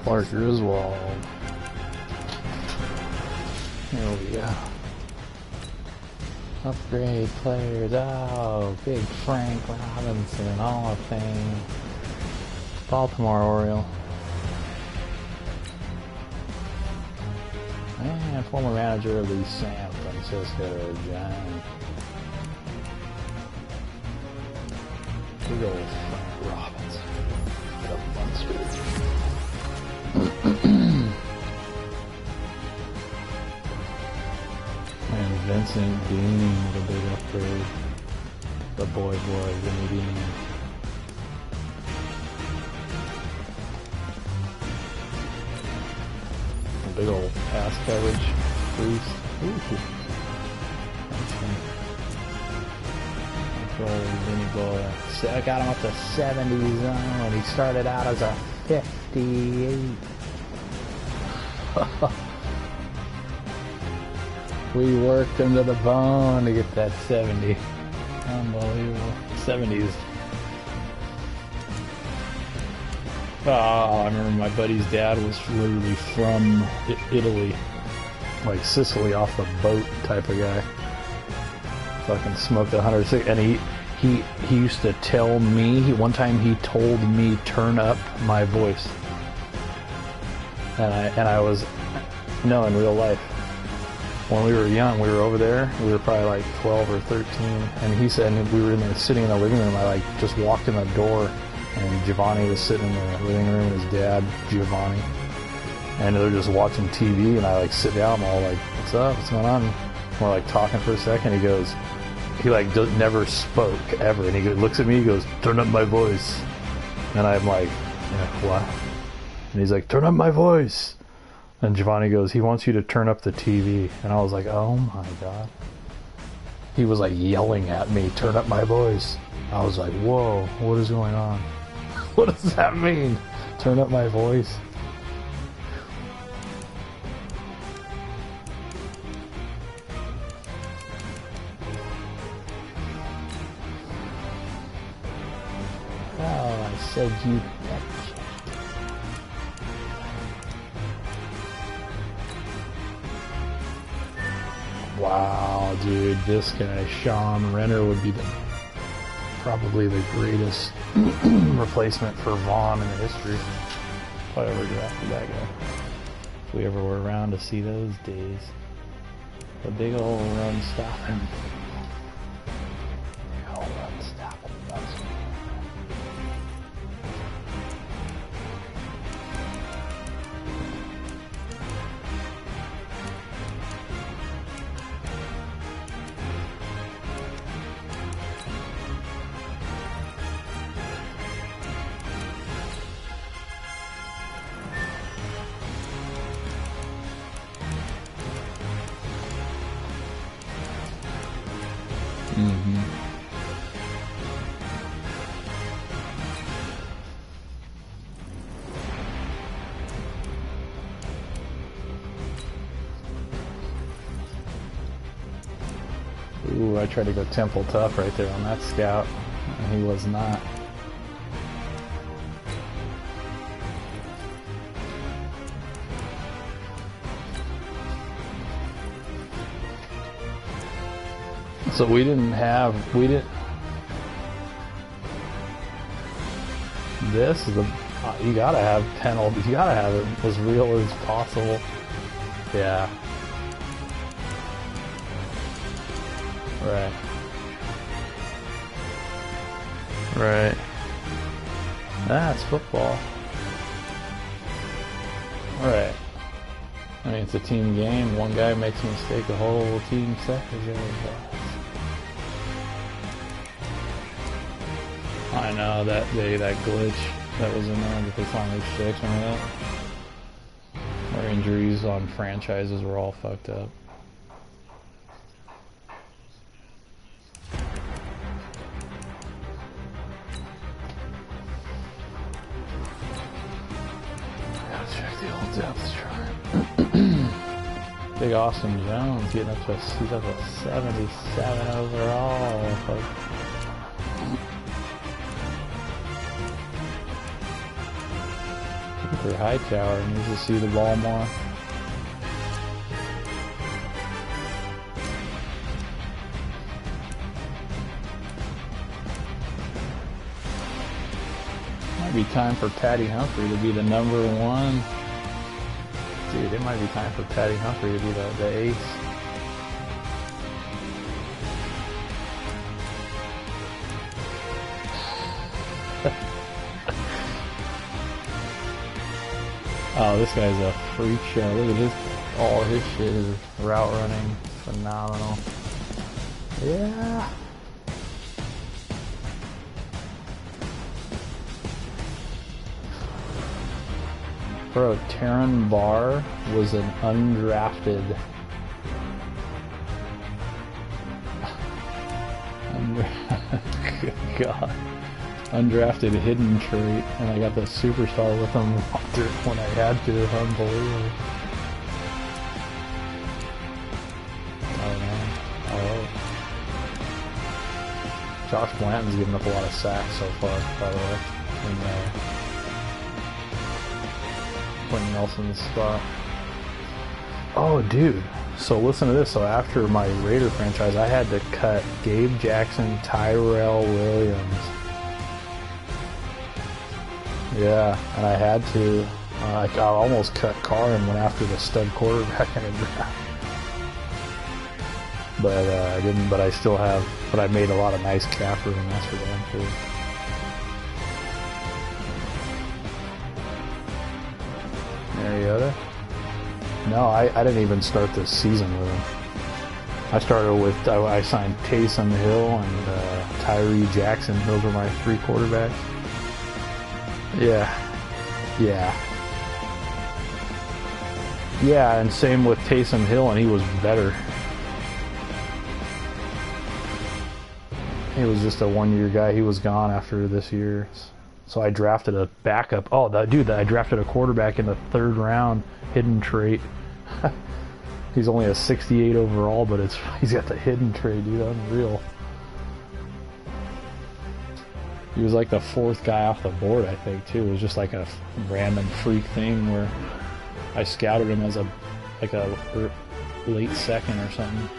Clark Griswold. Here we go. Upgrade players. Oh, big Frank Robinson, Hall of Fame. Baltimore Oriole. And former manager of the San Francisco Giants. Big old Frank Robinson. The monster. And Vincent Dean with a big upgrade. The boy, Vinny Dean. A big old pass coverage. Priest. Ooh. Vinny boy. So I got him up to 70 zone. He started out as a 58. We worked him to the bone to get that 70. Unbelievable. 70s. Oh, I remember my buddy's dad was literally from Italy. Like Sicily, off the boat type of guy. Fucking smoked 106. And he used to tell me, one time he told me, turn up my voice. And I was, no, in real life. When we were young, we were over there, we were probably like 12 or 13, and he said, and we were in there sitting in the living room, I like just walked in the door, and Giovanni was sitting in the living room with his dad, Giovanni, and they're just watching TV, and I like sit down, I'm all like, what's up, what's going on? We're like talking for a second, he like never spoke, ever, and he looks at me, he goes, turn up my voice, and I'm like, yeah, what? And he's like, turn up my voice. And Giovanni goes, he wants you to turn up the TV. And I was like, oh my God. He was like yelling at me, turn up my voice. I was like, whoa, what is going on? What does that mean? Turn up my voice? Oh, I said you betcha. Wow, dude, this guy, Sean Renner, would be probably the greatest replacement for Vaughn in the history. If I ever drafted that guy. If we ever were around to see those days. The big old run stopping. Big old run stopping. Ooh, I tried to go Temple Tough right there on that scout, and he was not. So we didn't. This is you gotta have penalties. You gotta have it as real as possible. Yeah. Right. Right. That's football. Right. I mean, it's a team game. One guy makes a mistake, the whole team suffers. I know that day, that glitch that was in there that they finally fixed. Remember that? Where injuries on franchises were all fucked up. Depth chart. Big Austin Jones getting up to, he's up to 77 overall. Look at for Hightower. He needs to see the ball more. Might be time for Patty Humphrey to be the #1. Dude, it might be time for Patty Humphrey to be the ace. Oh, this guy's a freak show. Look at his, all his shit is route running. Phenomenal. Yeah. Bro, Taron Barr was an undrafted. Good God. Undrafted hidden trait, and I got the superstar with him when I had to. Unbelievable. Oh man. Oh. Josh Blanton's given up a lot of sacks so far, by the way. In Quentin Nelson's spot. Oh, dude. So listen to this. So after my Raider franchise, I had to cut Gabe Jackson, Tyrell Williams. Yeah, and I had to. I almost cut Carr and went after the stud quarterback in a draft. But I didn't. But I still have. But I made a lot of nice cap room. That's for damn sure. Mariota? No, I didn't even start this season with him. I started with. I signed Taysom Hill and Tyree Jackson. Those were my 3 quarterbacks. Yeah. Yeah, and same with Taysom Hill, and he was better. He was just a 1-year guy. He was gone after this year. So I drafted a backup. Oh, I drafted a quarterback in the 3rd round, hidden trait. He's only a 68 overall, but he's got the hidden trait, dude. Unreal. He was like the 4th guy off the board, I think, too. It was just like a random freak thing where I scouted him as a late 2nd or something.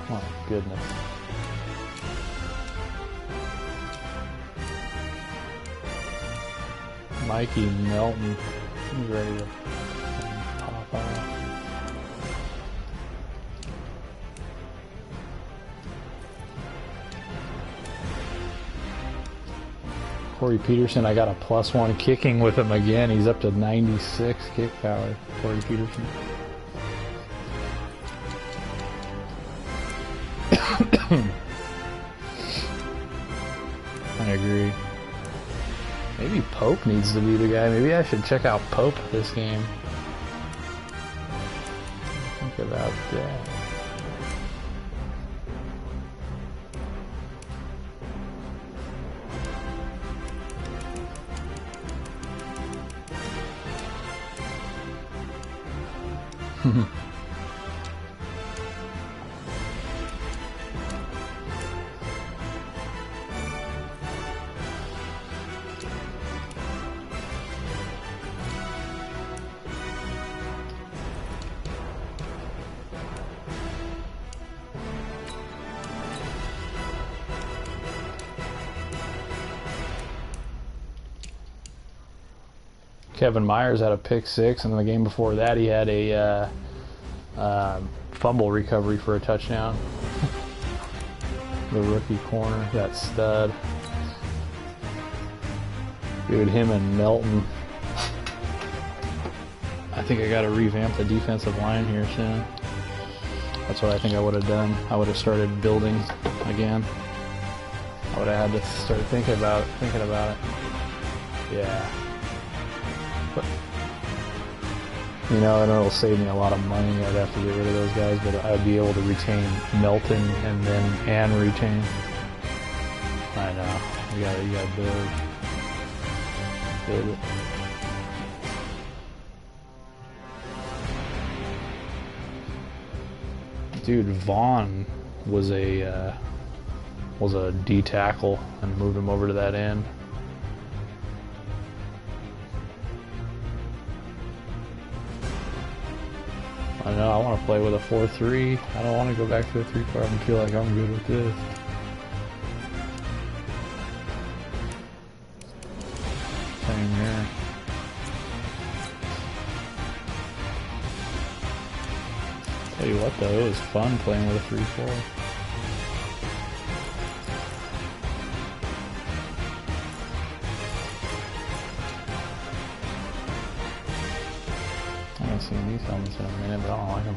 Oh, goodness. Mikey Melton, he's ready to pop off. Corey Peterson, I got a +1 kicking with him again. He's up to 96 kick power, Corey Peterson. I agree. Maybe Pope needs to be the guy. Maybe I should check out Pope this game. Think about that. Kevin Myers had a pick-6, and in the game before that he had a fumble recovery for a touchdown. The rookie corner, that stud. Dude, him and Melton. I think I got to revamp the defensive line here soon. That's what I think I would have done. I would have started building again. I would have had to start thinking about it. Yeah. You know, I know it'll save me a lot of money. I'd have to get rid of those guys, but I'd be able to retain Melton and retain. I know. You gotta build it. Dude, Vaughn was a D tackle and moved him over to that end. I know, I want to play with a 4-3. I don't want to go back to a 3-4. I feel like I'm good with this. Same here. Tell you what though, it was fun playing with a 3-4. I haven't seen these helmets in a minute, but I don't like them.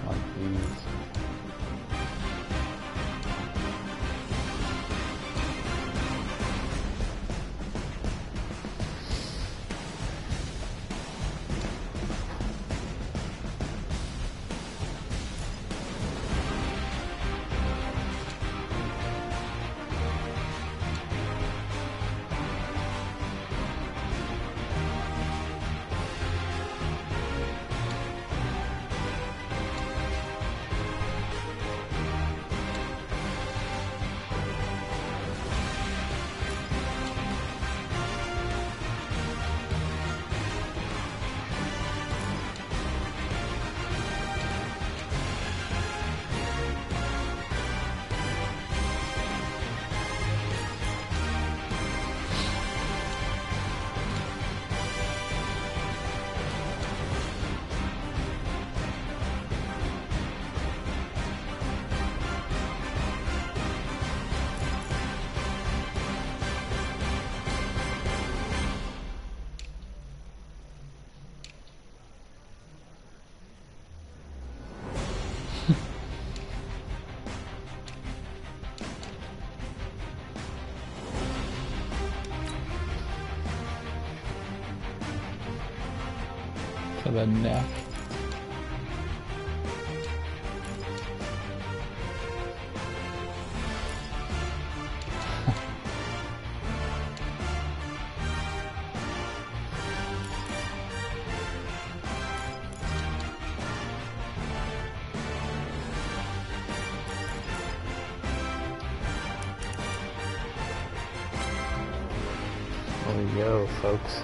I like these. For the neck. There we go, folks.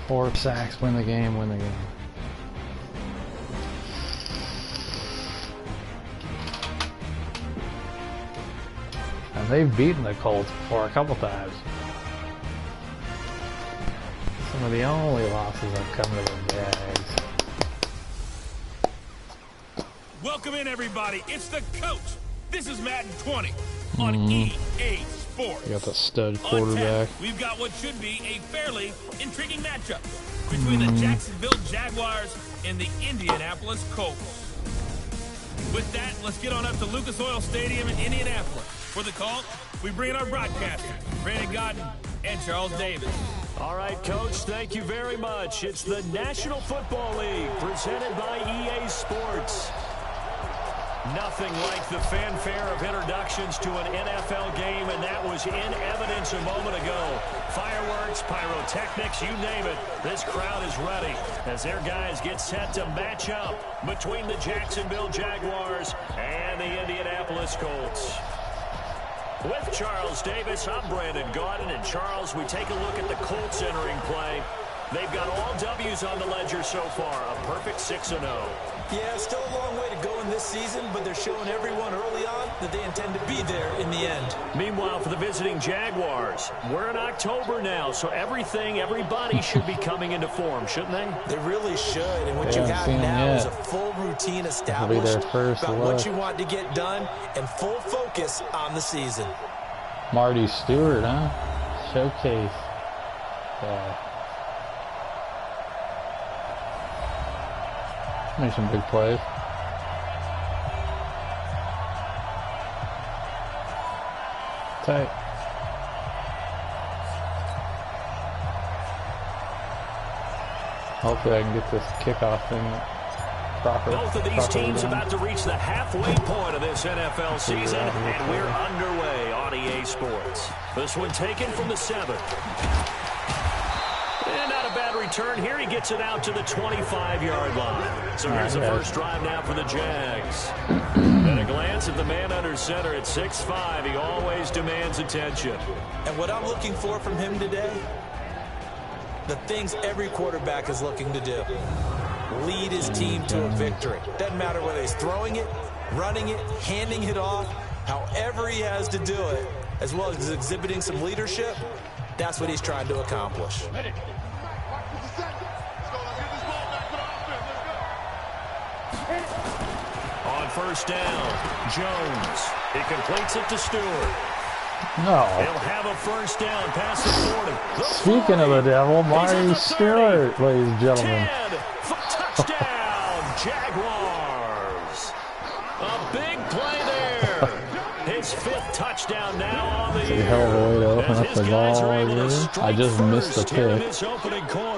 Four sacks, win the game, win the game. And they've beaten the Colts before a couple times. Some of the only losses have come to the Jags. Welcome in, everybody. It's the coach. This is Madden 20 on EA Sports. You got the stud quarterback. We've got what should be a fairly intriguing matchup between the Jacksonville Jaguars and the Indianapolis Colts. With that, let's get on up to Lucas Oil Stadium in Indianapolis. For the call, we bring in our broadcasters, Brandon Godden and Charles Davis. All right, Coach, thank you very much. It's the National Football League presented by EA Sports. Nothing like the fanfare of introductions to an NFL game, and that was in evidence a moment ago. Fireworks, pyrotechnics, you name it. This crowd is ready as their guys get set to match up between the Jacksonville Jaguars and the Indianapolis Colts. With Charles Davis, I'm Brandon Godden, and Charles, we take a look at the Colts entering play. They've got all W's on the ledger so far, a perfect 6-0. Yeah, still a long way to go in this season, but they're showing everyone early on that they intend to be there in the end. Meanwhile, for the visiting Jaguars, we're in October now, so everybody should be coming into form, shouldn't they? They really should, and what you have now is a full routine established about what you want to get done and full focus on the season. Marty Stewart, huh? Showcase. Yeah. Make some big plays. Tight. Hopefully I can get this kickoff thing proper. Both of these teams about to reach the halfway point of this NFL season, and we're underway on on EA Sports. This one taken from the 7. And not a bad return here. He gets it out to the 25-yard line. So here's the first drive now for the Jags. And a glance at the man under center at 6'5". He always demands attention. And what I'm looking for from him today, the things every quarterback is looking to do. Lead his team to a victory. Doesn't matter whether he's throwing it, running it, handing it off, however he has to do it, as well as exhibiting some leadership, that's what he's trying to accomplish. On first down, Jones. He completes it to Stewart. No. He'll have a first down past the 40. Speaking of the devil, Marty Stewart, ladies and gentlemen. 10 for touchdown, Jaguars. A big play there. His 5th touchdown now on the year. Hell of a way to open up the ball. I just missed the pick.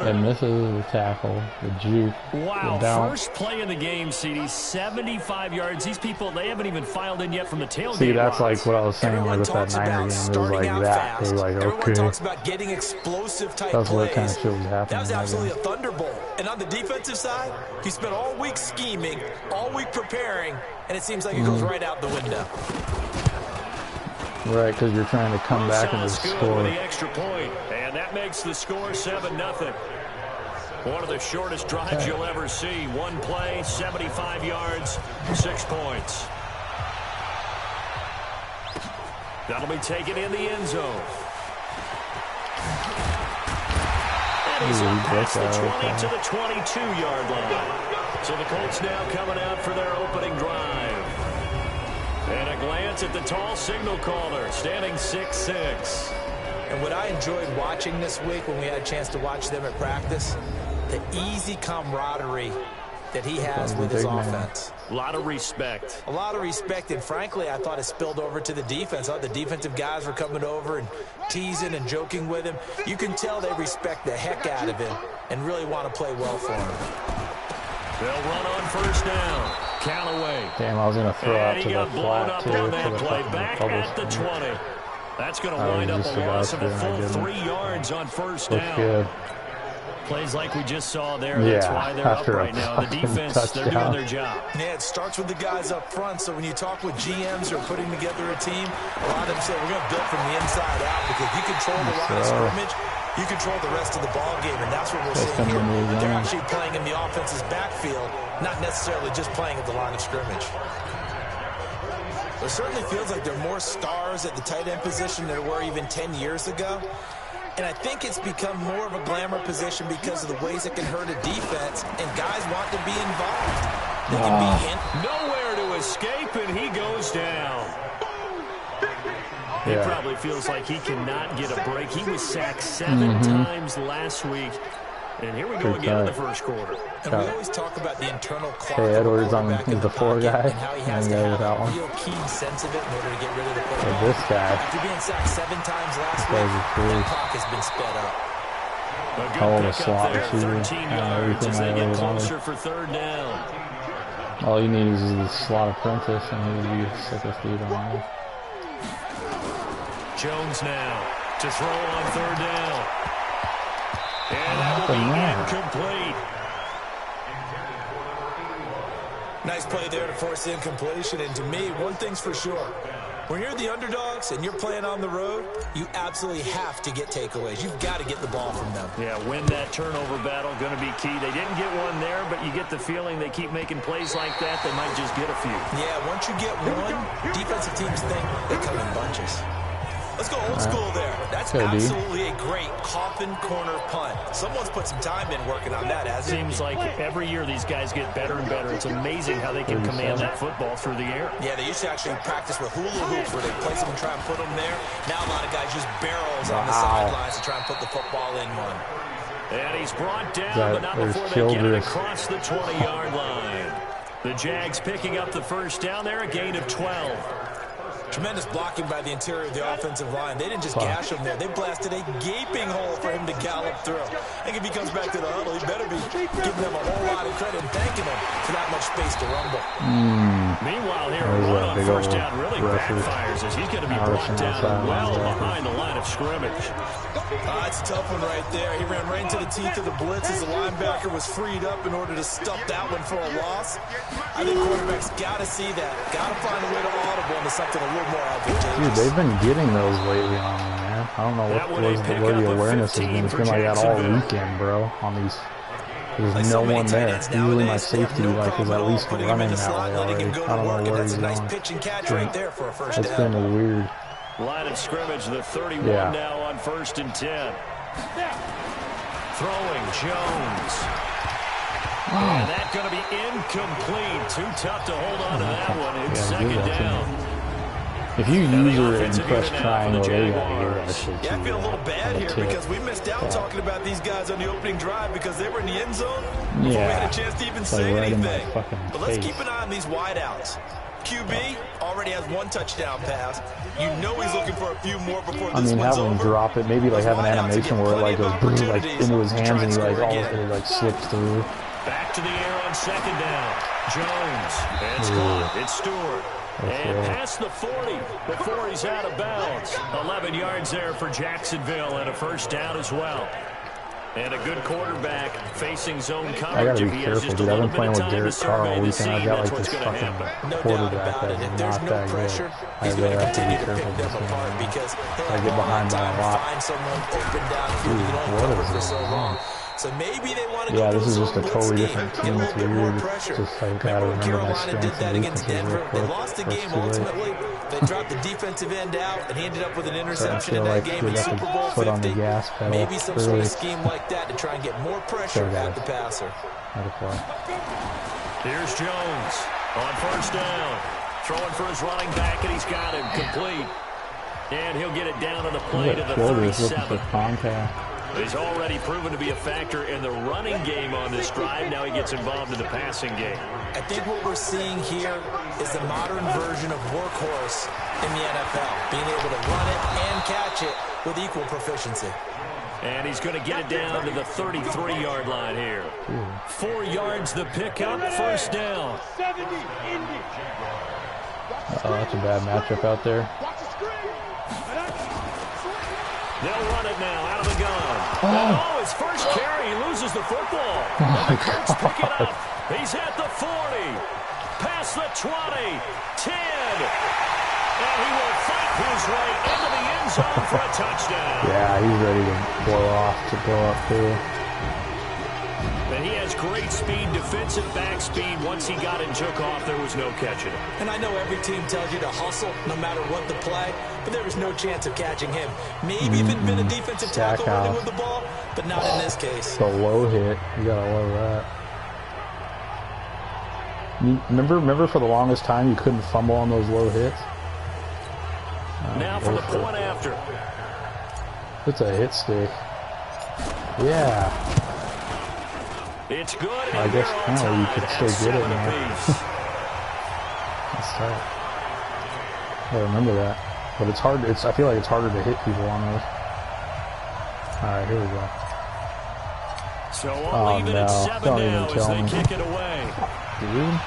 And misses the tackle, the juke. Wow, the first play in the game, CD, 75 yards. These people, they haven't even filed in yet from the tailgate. See, that's like what I was saying with that Niner game. It was like that. It was like, okay. Everyone talks about getting explosive type that's plays. what kind of shit was happening. That was absolutely a thunderbolt. And on the defensive side, he spent all week scheming, all week preparing, and it seems like it goes right out the window. Right, because you're trying to come back and score. The extra point, and that makes the score 7-0. One of the shortest drives you'll ever see. One play, 75 yards, 6 points. That'll be taken in the end zone. And he's up past the 20 to the 22-yard line. So the Colts now coming out for their opening drive. And a glance at the tall signal caller, standing 6'6". And what I enjoyed watching this week when we had a chance to watch them at practice, the easy camaraderie that he has with his offense. A lot of respect. A lot of respect, and frankly, I thought it spilled over to the defense. I thought the defensive guys were coming over and teasing and joking with him. You can tell they respect the heck out of him and really want to play well for him. They'll run on first down. Callaway. Damn, I was going to throw out to the flat, too. On that play. Back at the 20. That's going to wind up a loss of a full 3 yards on first down. Good. Plays like we just saw there. That's why they're up right now. The defense, they're doing their job. Yeah, it starts with the guys up front. So when you talk with GMs who are putting together a team, a lot of them say, we're going to build from the inside out, because you control the line of scrimmage, you control the rest of the ball game, and that's what we're seeing here. They're actually playing in the offense's backfield, not necessarily just playing at the line of scrimmage. It certainly feels like there are more stars at the tight end position than there were even 10 years ago. And I think it's become more of a glamour position because of the ways it can hurt a defense, and guys want to be involved. They can be in. Nowhere to escape, and he goes down. He probably feels like he cannot get a break. He was sacked 7 times last week. And here we go again in the first quarter. And we always talk about the internal clock. Okay, Edwards is the 4 guy. And how he has to have a real keen sense of it in order to get rid of the football. This guy. After being sacked 7 times last week, the clock has been sped up. All the slot receiver and everything I really wanted. For third down. All you need is the slot apprentice, and he would be sick of feet on that. Jones now to throw on third down. And that will be incomplete. Nice play there to force incompletion. And to me, one thing's for sure. When you're the underdogs and you're playing on the road, you absolutely have to get takeaways. You've got to get the ball from them. Yeah, win that turnover battle, going to be key. They didn't get one there, but you get the feeling they keep making plays like that, they might just get a few. Yeah, once you get one, defensive teams think they come in bunches. Let's go old school there. That's absolutely a great coffin corner punt. Someone's put some time in working on that, hasn't it? Seems like every year these guys get better and better. It's amazing how they can command that football through the air. Yeah, they used to actually practice with hula hoops where they place them and try and put them there. Now a lot of guys use barrels on the sidelines to try and put the football in one. And he's brought down, but not before they get it across the 20-yard line. The Jags picking up the first down there, a gain of 12. Tremendous blocking by the interior of the offensive line. They didn't just gash him there. They blasted a gaping hole for him to gallop through. I think if he comes back to the huddle, he better be giving them a whole lot of credit and thanking them for that much space to rumble. Meanwhile, here, a run on first down really backfires as he's going to be brought down well behind the line of scrimmage. It's a tough one right there. He ran right into the teeth of the blitz as the linebacker was freed up in order to stuff that one for a loss. I think quarterbacks got to see that. Got to find a way to audible into something a little more advantageous. Dude, they've been getting those lately on me, man. I don't know where the awareness has been. It's been like that all weekend, bro, on these. There's no one there. Usually my safety is at least running that way already. I don't know where he's going. It's been weird. Line of scrimmage, the 31 now on 1st and 10. Throwing Jones. And that's going to be incomplete. Too tough to hold on to that one. It's second down. If you use her and press triangle, they got to hear that shit. Yeah, I feel a little bad here because we missed out talking about these guys on the opening drive because they were in the end zone before we had a chance to even say anything. But let's keep an eye on these wideouts. QB already has 1 touchdown pass. You know he's looking for a few more before this one's over. Have him drop it. Maybe have an animation where it goes into his hands and he all slips through. Back to the air on second down. Jones. It's caught. It's Stewart. And past the 40 before he's out of bounds. 11 yards there for Jacksonville and a first down as well. And a good quarterback facing zone coverage. I gotta be careful, dude. I've been playing with Derek Carr all weekend. I've got this fucking quarterback that's not that good. I really have to be careful this game. I get behind by a lot. Dude, what is this? So maybe they want to go this is just a totally different team. It's weird. It's just I gotta remember my strengths and weaknesses real quick. They lost the game ultimately. They dropped the defensive end out, and he ended up with an interception in that game in Super Bowl 50. Maybe some sort of scheme like that to try and get more pressure at the passer. Here's Jones on first down. Throwing for his running back, and he's got him complete. And he'll get it down to the plate of the 37. He's already proven to be a factor in the running game on this drive. Now he gets involved in the passing game. I think what we're seeing here is the modern version of workhorse in the NFL, being able to run it and catch it with equal proficiency. And he's going to get it down to the 33-yard line here. 4 yards the pickup, first down. That's a bad matchup out there. They'll run it now out of the gun. His first carry, he loses the football. Oh, Colts pick it up. He's at the 40, past the 20, 10. And he will fight his way into the end zone for a touchdown. Yeah, he's ready to blow up too. And he has great speed, defensive back speed. Once he got and took off, there was no catching him. And I know every team tells you to hustle no matter what the play, but there was no chance of catching him. Maybe if it had been a defensive tackle running with the ball, but not in this case. The low hit, you gotta love that. Remember for the longest time you couldn't fumble on those low hits? Now for the point after. It's a hit stick. Yeah. It's good. I guess now you could still get it now. That's tight. I remember that. But it's hard. I feel like it's harder to hit people on those. Alright, here we go. So we'll leave it at 7 now as they kick it away. Dude.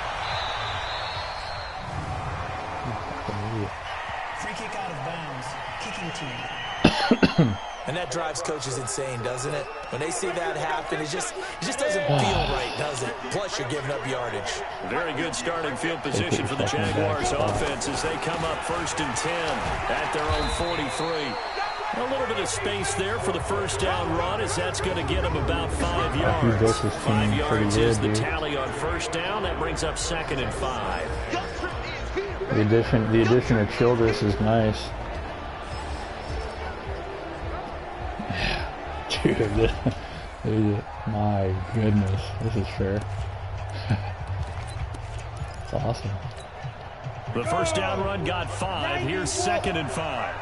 Free kick out of bounds. Kicking team. And that drives coaches insane, doesn't it? When they see that happen, it just doesn't feel right, does it? Plus, you're giving up yardage. Very good starting field position for the Jaguars offense as they come up 1st and 10 at their own 43. A little bit of space there for the first down run as that's going to get them about 5 yards. 5 yards is the tally on first down. That brings up 2nd and 5. The addition of Childress is nice. Dude, my goodness, this is fair. It's awesome. The first down run got 5. Here's 2nd and 5.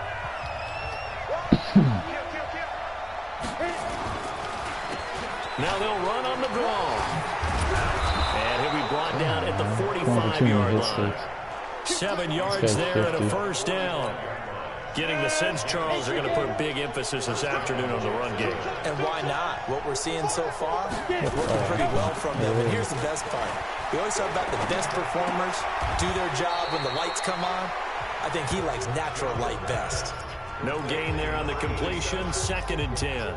Now they'll run on the draw. And he'll be brought down at the 45-yard line. 7 yards there and a first down. Getting the sense, Charles, are going to put big emphasis this afternoon on the run game. And why not? What we're seeing so far is working pretty well from them. And here's the best part. We always talk about the best performers do their job when the lights come on. I think he likes natural light best. No gain there on the completion, 2nd and 10.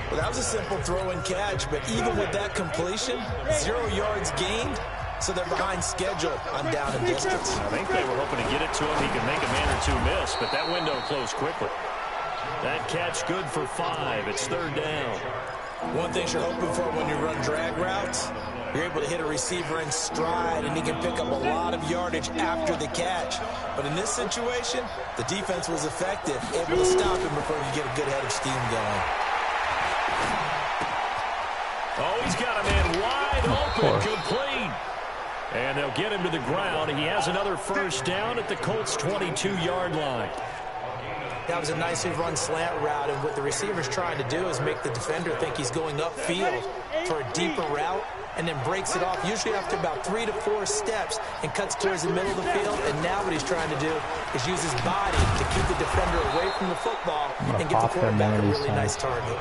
Well, that was a simple throw and catch, but even with that completion, 0 yards gained. So they're behind schedule on down and distance. I think they were hoping to get it to him. He could make a man or two miss, but that window closed quickly. That catch good for 5. It's 3rd down. One thing you're hoping for when you run drag routes, you're able to hit a receiver in stride, and he can pick up a lot of yardage after the catch. But in this situation, the defense was effective, able to stop him before he get a good head of steam going. Oh, he's got a man wide open, complete. And they'll get him to the ground. He has another first down at the Colts' 22-yard line. That was a nicely run slant route, and what the receiver's trying to do is make the defender think he's going upfield for a deeper route, and then breaks it off, usually after about 3 to 4 steps, and cuts towards the middle of the field. And now what he's trying to do is use his body to keep the defender away from the football and get the quarterback a really nice target.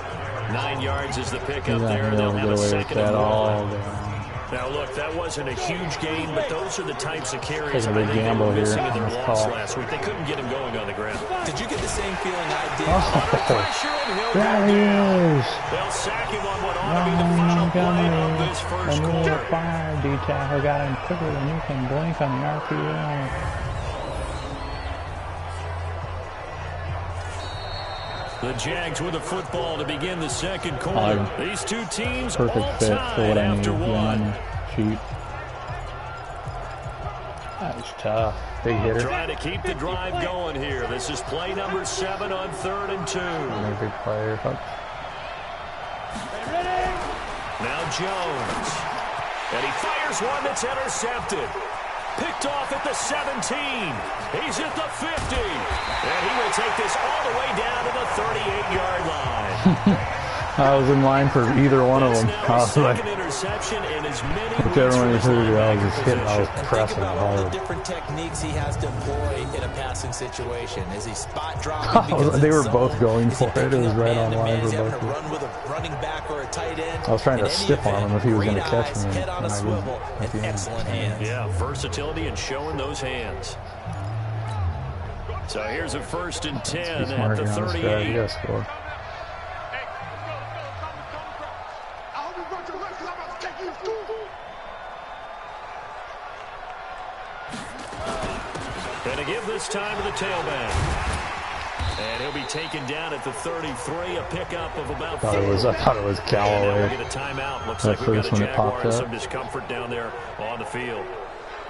9 yards is the pickup there, and they'll have a 2nd and 1. Now, look, that wasn't a huge gain, but those are the types of carries that they were missing in their loss last week. They couldn't get him going on the ground. Did you get the same feeling I did? There he is. They'll sack him on what ought to be the final play of this first quarter. Fire detail got him quicker than you can blink on the RPO. The Jags with the football to begin the 2nd quarter. These two teams all tied after 1. Shoot. That was tough. Big hitter. Trying to keep the drive going here. This is play number 7 on 3rd and 2. Big player. Now Jones. And he fires one that's intercepted. Picked off at the 17. He's at the 50. And he will take this all the way down to the 38-yard line. I was in line for either one of them. I was like, whichever one you threw, I was just hitting. I was pressing hard. All the different techniques he has to employ in a passing situation. Is he spot dropping? They were both going for it. It was right on line for both. Run with a running back or a tight end. I was trying to stiff on him if he was going to catch me. Head on a swivel and excellent hands. Yeah, versatility and showing those hands. So here's a 1st and 10 at the 38. Yes, score. And to give this time to the tailback. And he'll be taken down at the 33, a pickup of about 4. I thought it was Callaway. And we'll get a timeout. Looks like we've got a Jaguar and some discomfort down there on the field.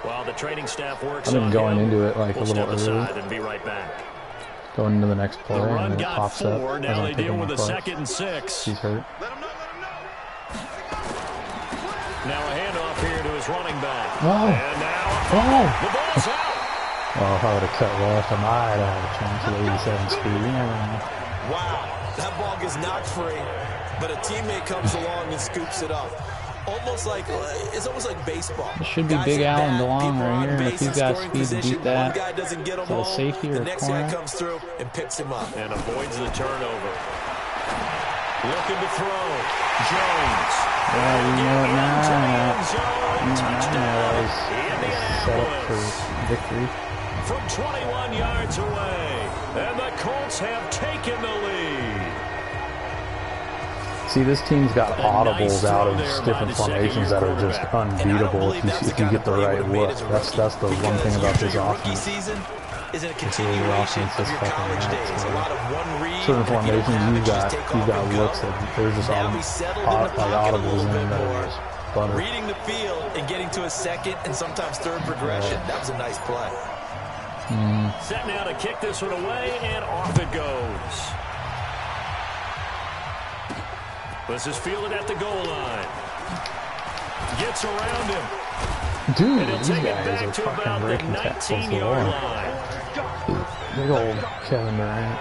While the training staff works I've been going into it like we'll a little early. And be right back. Going into the next play, the run and it got pops 4. up. Now they deal with a 2nd and 6. He's hurt. Now a handoff here to his running back. Oh. And now the ball's out. Well, if I would have cut left, I might have a chance of 87 speed. Wow, that ball gets knocked free, but a teammate comes along and scoops it up. It's almost like baseball. It should be Big Allen DeLong right here, and if he's got speed to beat that, is that a safety or a corner? The next guy comes through and picks him up. And avoids the turnover. Looking to throw. Jones. Yeah, we know it now. Touchdown. Set up for victory. From 21 yards away. And the Colts have taken the lead. See, this team's got audibles out of different formations that are just unbeatable if you get the right look. That's the one thing about this offense. Is a continuation of your college days. A lot of one read. Certain formations, you've got looks that there's just audibles in that are just butter. Reading the field and getting to a 2nd and sometimes 3rd progression. That was a nice play. Set now to kick this one away, and off it goes. This is fielded at the goal line. Gets around him. Dude, and these guys are fucking breaking tackles the line. Big old Kevin Durant.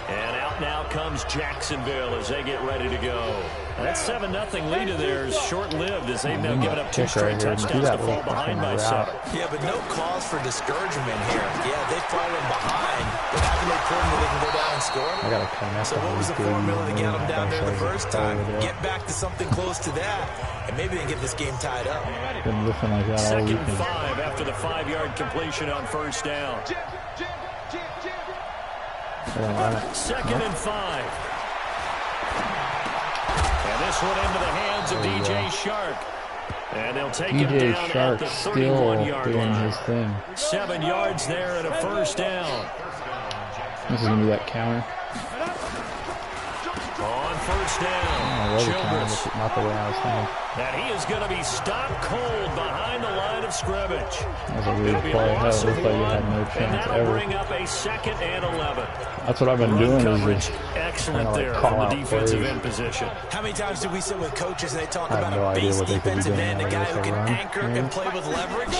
And out now comes Jacksonville as they get ready to go. That's 7-0 lead of theirs short-lived as they've now given up 2 straight touchdowns to fall behind by 7. Yeah, but no cause for discouragement here. Yeah, they've fallen behind, but haven't they proven that they can go down and score? I gotta connect. So what was the formula to get them down there the first time? Get back to something close to that, and maybe they can get this game tied up. Been looking like that all 2nd and weekend. 5 after the 5-yard completion on 1st down. 2nd and 5. And this one into the hands of DJ Shark. And they'll take him DJ down Shark at the still 31-yard doing line. his thing. 7 yards there and a 1st down. This is gonna be that counter. On 1st down, Childress. Not the way I was thinking. And he is going to be stopped cold behind the line of scrimmage. That was a weird play. That looked like you had no And chance that'll ever. bring up a 2nd and 11. That's what I've been doing. Coverage, Is just excellent kinda like there call from the out defensive plays. end position. How many times do we sit with coaches and they talk I have about no a idea base what they could be defensive doing end, a out guy of who this can run? anchor and play with leverage?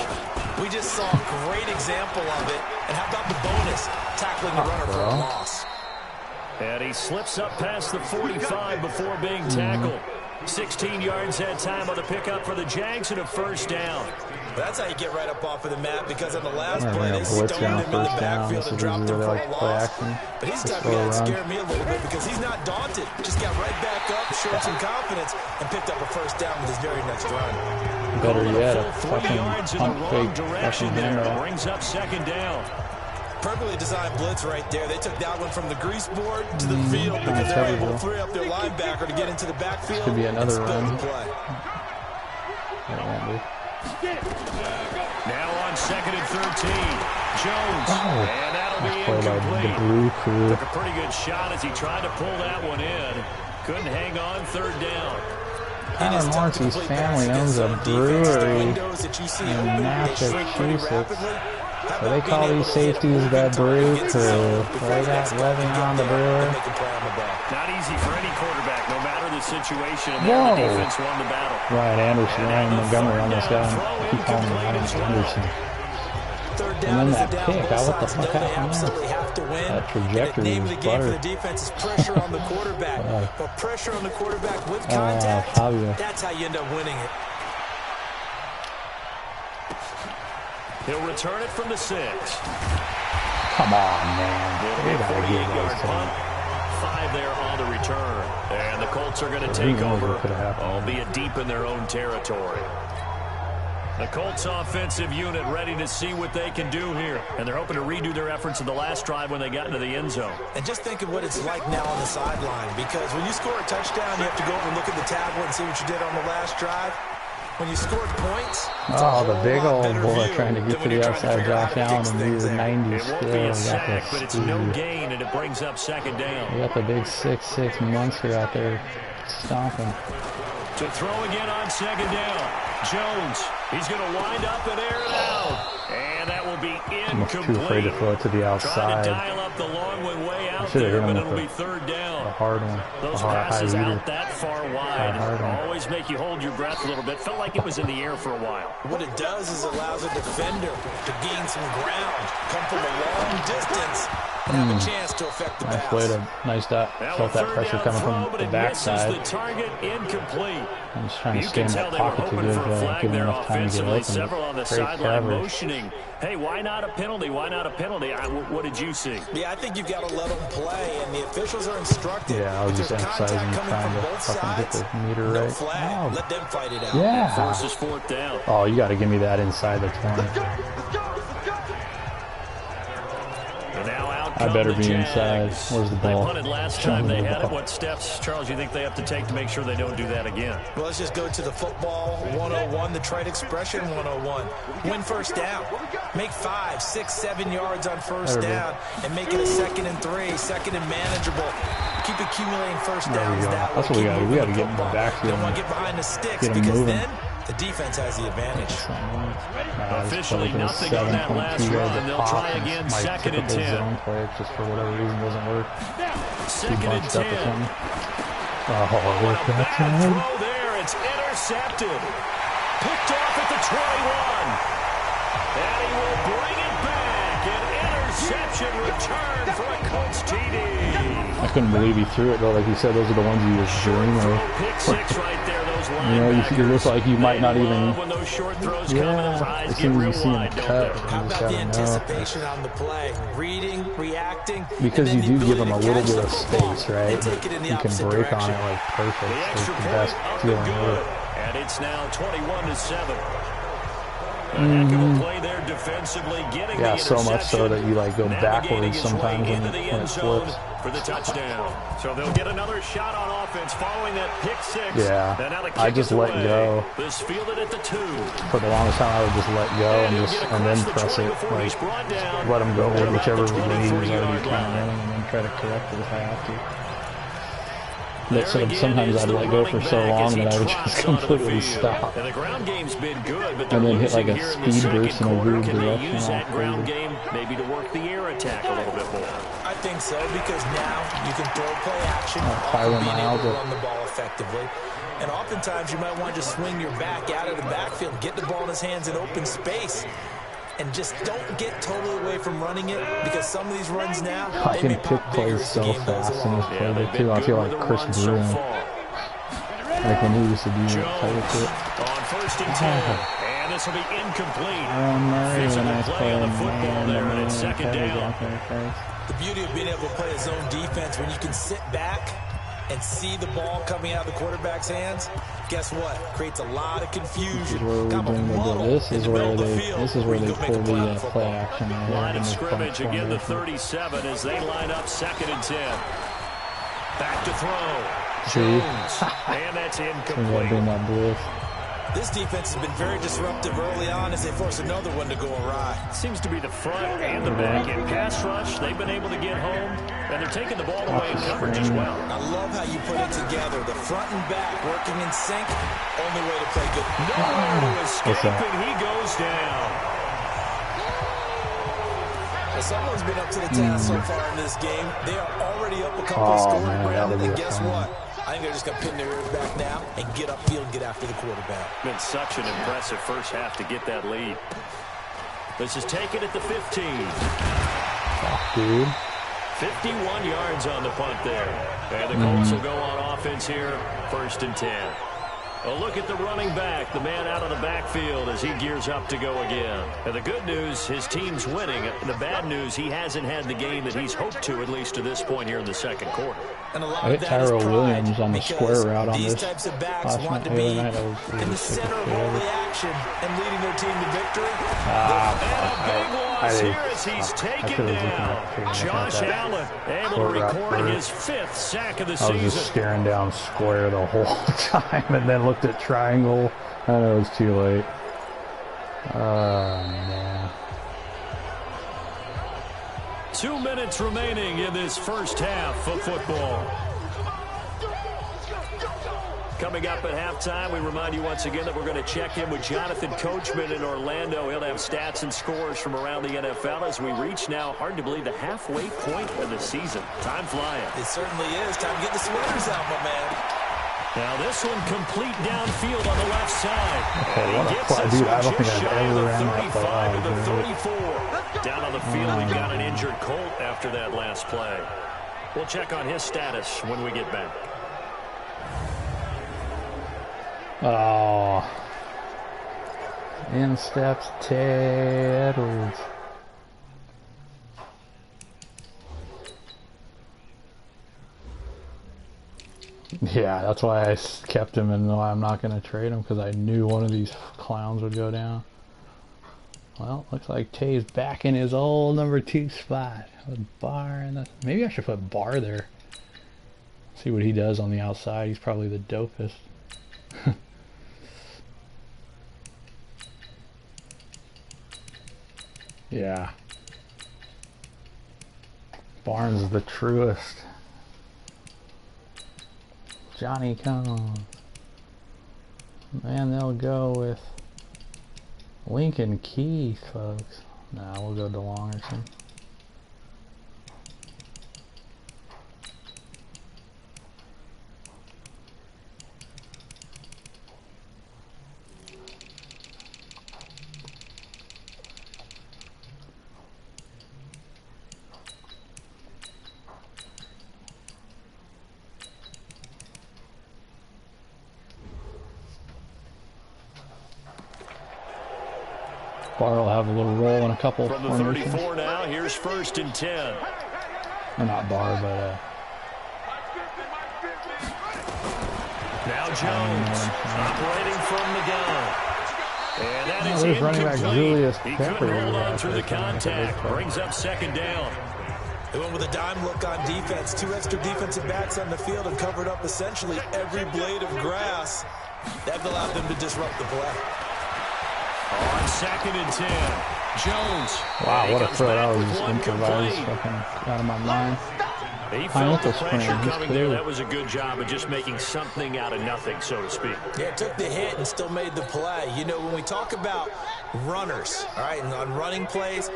We just saw a great example of it. And how about the bonus? Tackling the runner for a loss. And he slips up past the 45 before being tackled. 16 yards that time on the pickup for the Jags and a 1st down. That's how you get right up off of the mat, because on the last We're play, gonna they blitz stoned down him in the 1st down. backfield This and is dropped him usually for like a play loss. action. But he's the Just type of guy that slow run. scared me a little bit because he's not daunted. Just got right back up, showed some confidence, and picked up a 1st down with his very next run. Better yet, a Full 3 yards in the fucking wrong pump fake direction fucking there. handoff. Brings up 2nd down. Perfectly designed blitz right there. They took that one from the grease board to the field because they're able to free up their linebacker to get into the backfield. Could be another and spill run. the play. That won't be. Now on 2nd and 13. Jones. And that'll be Play by the incomplete. Brew crew. Took a pretty good shot as he tried to pull that one in. Couldn't hang on 3rd down. Alan Lawrence's family owns a brewery in Massachusetts. So they call these safeties the Brew Crew. They got Levy on the brewer. Not easy for any quarterback, no matter the situation. And Whoa. the defense won the battle. Ryan Anderson, Ryan Montgomery almost got him. I keep calling him Ryan Anderson. And then that pick, what the fuck happened there? That trajectory was The butter. defense is pressure on the quarterback. But pressure on the quarterback with contact, Fabio. that's how you end up winning it. He'll return it from the 6. Come on, man. It'll be They a gotta give 48-yard those to punt. him. 5 there on the return. And the Colts are going to take knows over, what could have happened. albeit deep in their own territory. The Colts offensive unit ready to see what they can do here. And they're hoping to redo their efforts in the last drive when they got into the end zone. And just think of what it's like now on the sideline, because when you score a touchdown, you have to go over and look at the tablet and see what you did on the last drive. When you scored points, Oh, the big old boy trying to get to the outside, Josh Allen, and we were 90 It still. won't be a Got sack, the but it's no speed. gain, and it brings up 2nd down. We got the big 6'6" monster out there stomping. To throw again on 2nd down. Jones, he's going to wind up and air it out. And that will be Almost too afraid to incomplete. throw it to the Trying outside. to dial up the long one way out Should've there, hit him but with it'll be the- 3rd A down. hard one. Those A high passes reader. out that far Hard wide one. always make you hold your breath a little bit. Felt like it was in the air for a while. what it does is allows a defender to gain some ground, come from a long distance, and have a chance to affect the Nice pass. play to Now felt a that 3rd pressure down coming throw, from but the it misses the backside. target, incomplete. I'm just trying to You stay can in tell that they were pocket to hoping for a give flag him there enough time to get offensively. open. Several on the Great sideline coverage. motioning. Hey, why not a penalty? Why not a penalty? What did you see? Yeah, I think you've got to let them play, and the officials are instructed. Yeah, I was if just there's emphasizing contact coming trying from to both fucking hit sides, the meter no right. flag. Oh, Let them fight it out. yeah. Forces 4th down. Oh, you got to give me that inside the 20. And now out I come better the be Jags. inside. Where's the ball? They punted last Show time me they the had it. ball. What steps, Charles, you think they have to take to make sure they don't do that again? Well, let's just go to the football 101, the trade expression 101. Win 1st down. Make 5, 6, 7 yards on 1st There we down, and make it a 2nd and 3, 2nd and manageable. Keep accumulating 1st There we downs go. that way. That's what we Keep got. We moving got to the get in the football. backfield Don't want to and get behind the sticks, get 'em because moving. then the defense has the advantage. Officially nothing on that last run. They'll try again, 2nd and 10. Zone play just for whatever reason doesn't work. 2nd and 10. Oh, look at Bad that. throw there. It's intercepted. Picked off at the 21. And he will bring it back and Interception return for a Colts TD. I couldn't believe he threw it though. Like you said, those are the ones you just dream of. Pick six right there. Those You know, you look like you might not even. when those short throws come and those eyes As get soon as real you see him wide, cut, don't you they? How just about the gotta know. anticipation on the play? Reading, reacting. Because and you then do the give him a ability to little catch bit of the football space, right? and take it in the You can opposite break on direction. it like perfect. The It's extra the point best up and feeling good. ever. And it's now 21-7. A heck of a play there defensively, getting Yeah, the so much so interception, that you like go navigating backwards his way sometimes into when the it end zone flips. for the touchdown. So they'll get another shot on offense following that pick six. Yeah, And now the kick I just is let away. go. This fielded at the 2. For the longest time, I would just let go And and he'll just get and then across the press 20 it, before he's like brought down let him go at with about whichever the way he was 23-yard already kind of line. running, and then try to correct it if I have to. There But again sometimes is I'd the let go for running so back long as he that I would trots just onto the completely field. stop. And the ground game's been good, but And they're then hit like losing a here in the speed second burst in a quarter. weird Can they direction, use all that ground crazy. game maybe to work the air attack a little bit more? I think so, because now you can throw play action Tyler off of being able to Miles. run the ball effectively. And oftentimes you might want to just swing your back out of the backfield, get the ball in his hands in open space, and just don't get totally away from running it, because some of these runs now, I they can may pick pop bigger plays as the so game goes fast in along. this Yeah, play they've too. been I good feel with like the Chris run so Broom, far. like when he used to do that type of shit. Jones on 1st and 10. And this will be incomplete. Murray with a Physical nice play play on the and football man, there, the and it's man, second Kevin's down. out there first. The beauty of being able to play a zone defense, when you can sit back and see the ball coming out of the quarterback's hands, guess what? Creates a lot of confusion. This is where we Kind of a bring the muddle this in is the middle where of the they field this is where you they go make pull a play on the the play football. action right Line here of in this scrimmage bunch again, the formation. 37 as they line up 2nd and 10. Back to throw. See? Jones. And that's Bring incomplete. that blitz. This defense has been very disruptive early on as they force another one to go awry. Seems to be the front and the back. In pass rush, they've been able to get home, and they're taking the ball away in coverage as well. I love how you put it together. The front and back working in sync. Only way to play good. Nowhere to escape, that? and he goes down. Well, someone's been up to the task so far in this game. They are already up a couple of Oh, scores, man, Brandon, that'll and be a guess fun what? I think they're just going to pin their ears back now and get upfield and get after the quarterback. Been such an impressive first half to get that lead. This is taken at the 15. Dude. 51 yards on the punt there. And the Colts will go on offense here, 1st and 10. A look at the running back, the man out of the backfield as he gears up to go again. And the good news, his team's winning. The bad news, he hasn't had the game that he's hoped to, at least to this point here in the second quarter. And a lot I of hit that is Tyrell pride, Williams on the because square route on these this types of backs last want to night. be The other night I was in the sick center of of all it. the action and leading their team to victory. Big loss here as he's taken down. Josh Allen able to record his 5th sack of the I was just season. staring down square the whole time and then looked at triangle and it was too late. Man. 2 minutes remaining in this first half of football. Coming up at halftime, we remind you once again that we're going to check in with Jonathan Coachman in Orlando. He'll have stats and scores from around the NFL as we reach now, hard to believe, the halfway point of the season. Time flying. It certainly is. Time to get the sweaters out, my man. Now this one complete downfield on the left side. And what a he gets play. this Dude, one I don't just think I've shy of ever the ran that 35 to the play. 34. Down on the field, we've got an injured Colt after that last play. We'll check on his status when we get back. Oh. In steps Ted Edwards. Yeah, that's why I kept him and why I'm not going to trade him, because I knew one of these clowns would go down. Well, looks like Tay's back in his old number 2 spot with Barr in the... Maybe I should put Barr there. See what he does on the outside. He's probably the dopest. Yeah. Barnes is the truest. Johnny comes. Man, they'll go with Lincoln Keith, folks. Nah, we'll go DeLong or something. Barr will have a little roll in a couple From the formations. 34 now, here's 1st and 10. Or not Barr, but Now Jones operating from the gun. And that is there's running back incomplete. Julius He Pepper couldn't hold who on had through the to make a big contact. play. Brings up 2nd down. They went with a dime look on defense. 2 extra defensive backs on the field and covered up essentially every blade of grass. That allowed them to disrupt the play. On 2nd and 10. Jones. Wow, what a comes throw. back That with was one improvised. complete. Fucking out of my mind. He felt the ankle pressure sprain. He's coming there. clear. That was a good job of just making something out of nothing, so to speak. Yeah, took the hit and still made the play. You know, when we talk about runners, all right, and on running plays,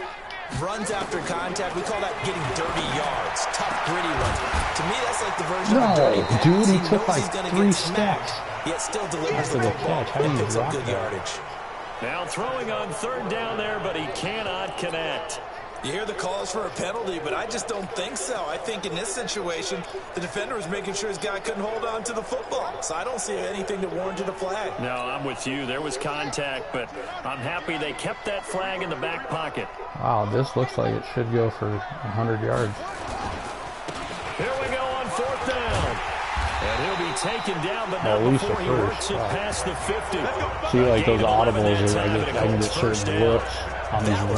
runs after contact, we call that getting dirty yards, tough, gritty runs. To me, that's like the version of a dirty pass. Dude, he knows took like he's gonna 3 get smacked, steps. yet still delivers After the the football catch. How do and you picks up block good that? yardage. Now throwing on 3rd down there, but he cannot connect. You hear the calls for a penalty, but I just don't think so. I think in this situation, the defender was making sure his guy couldn't hold on to the football. So I don't see anything to warrant a flag. No, I'm with you. There was contact, but I'm happy they kept that flag in the back pocket. Wow, this looks like it should go for 100 yards. Here we go on 4th down. And he'll be taken down, but At not least before the he works first. it Wow. past the 50. See, like Gain those of 11 audibles, that I time, and can it get goes first certain down. looks on these runs.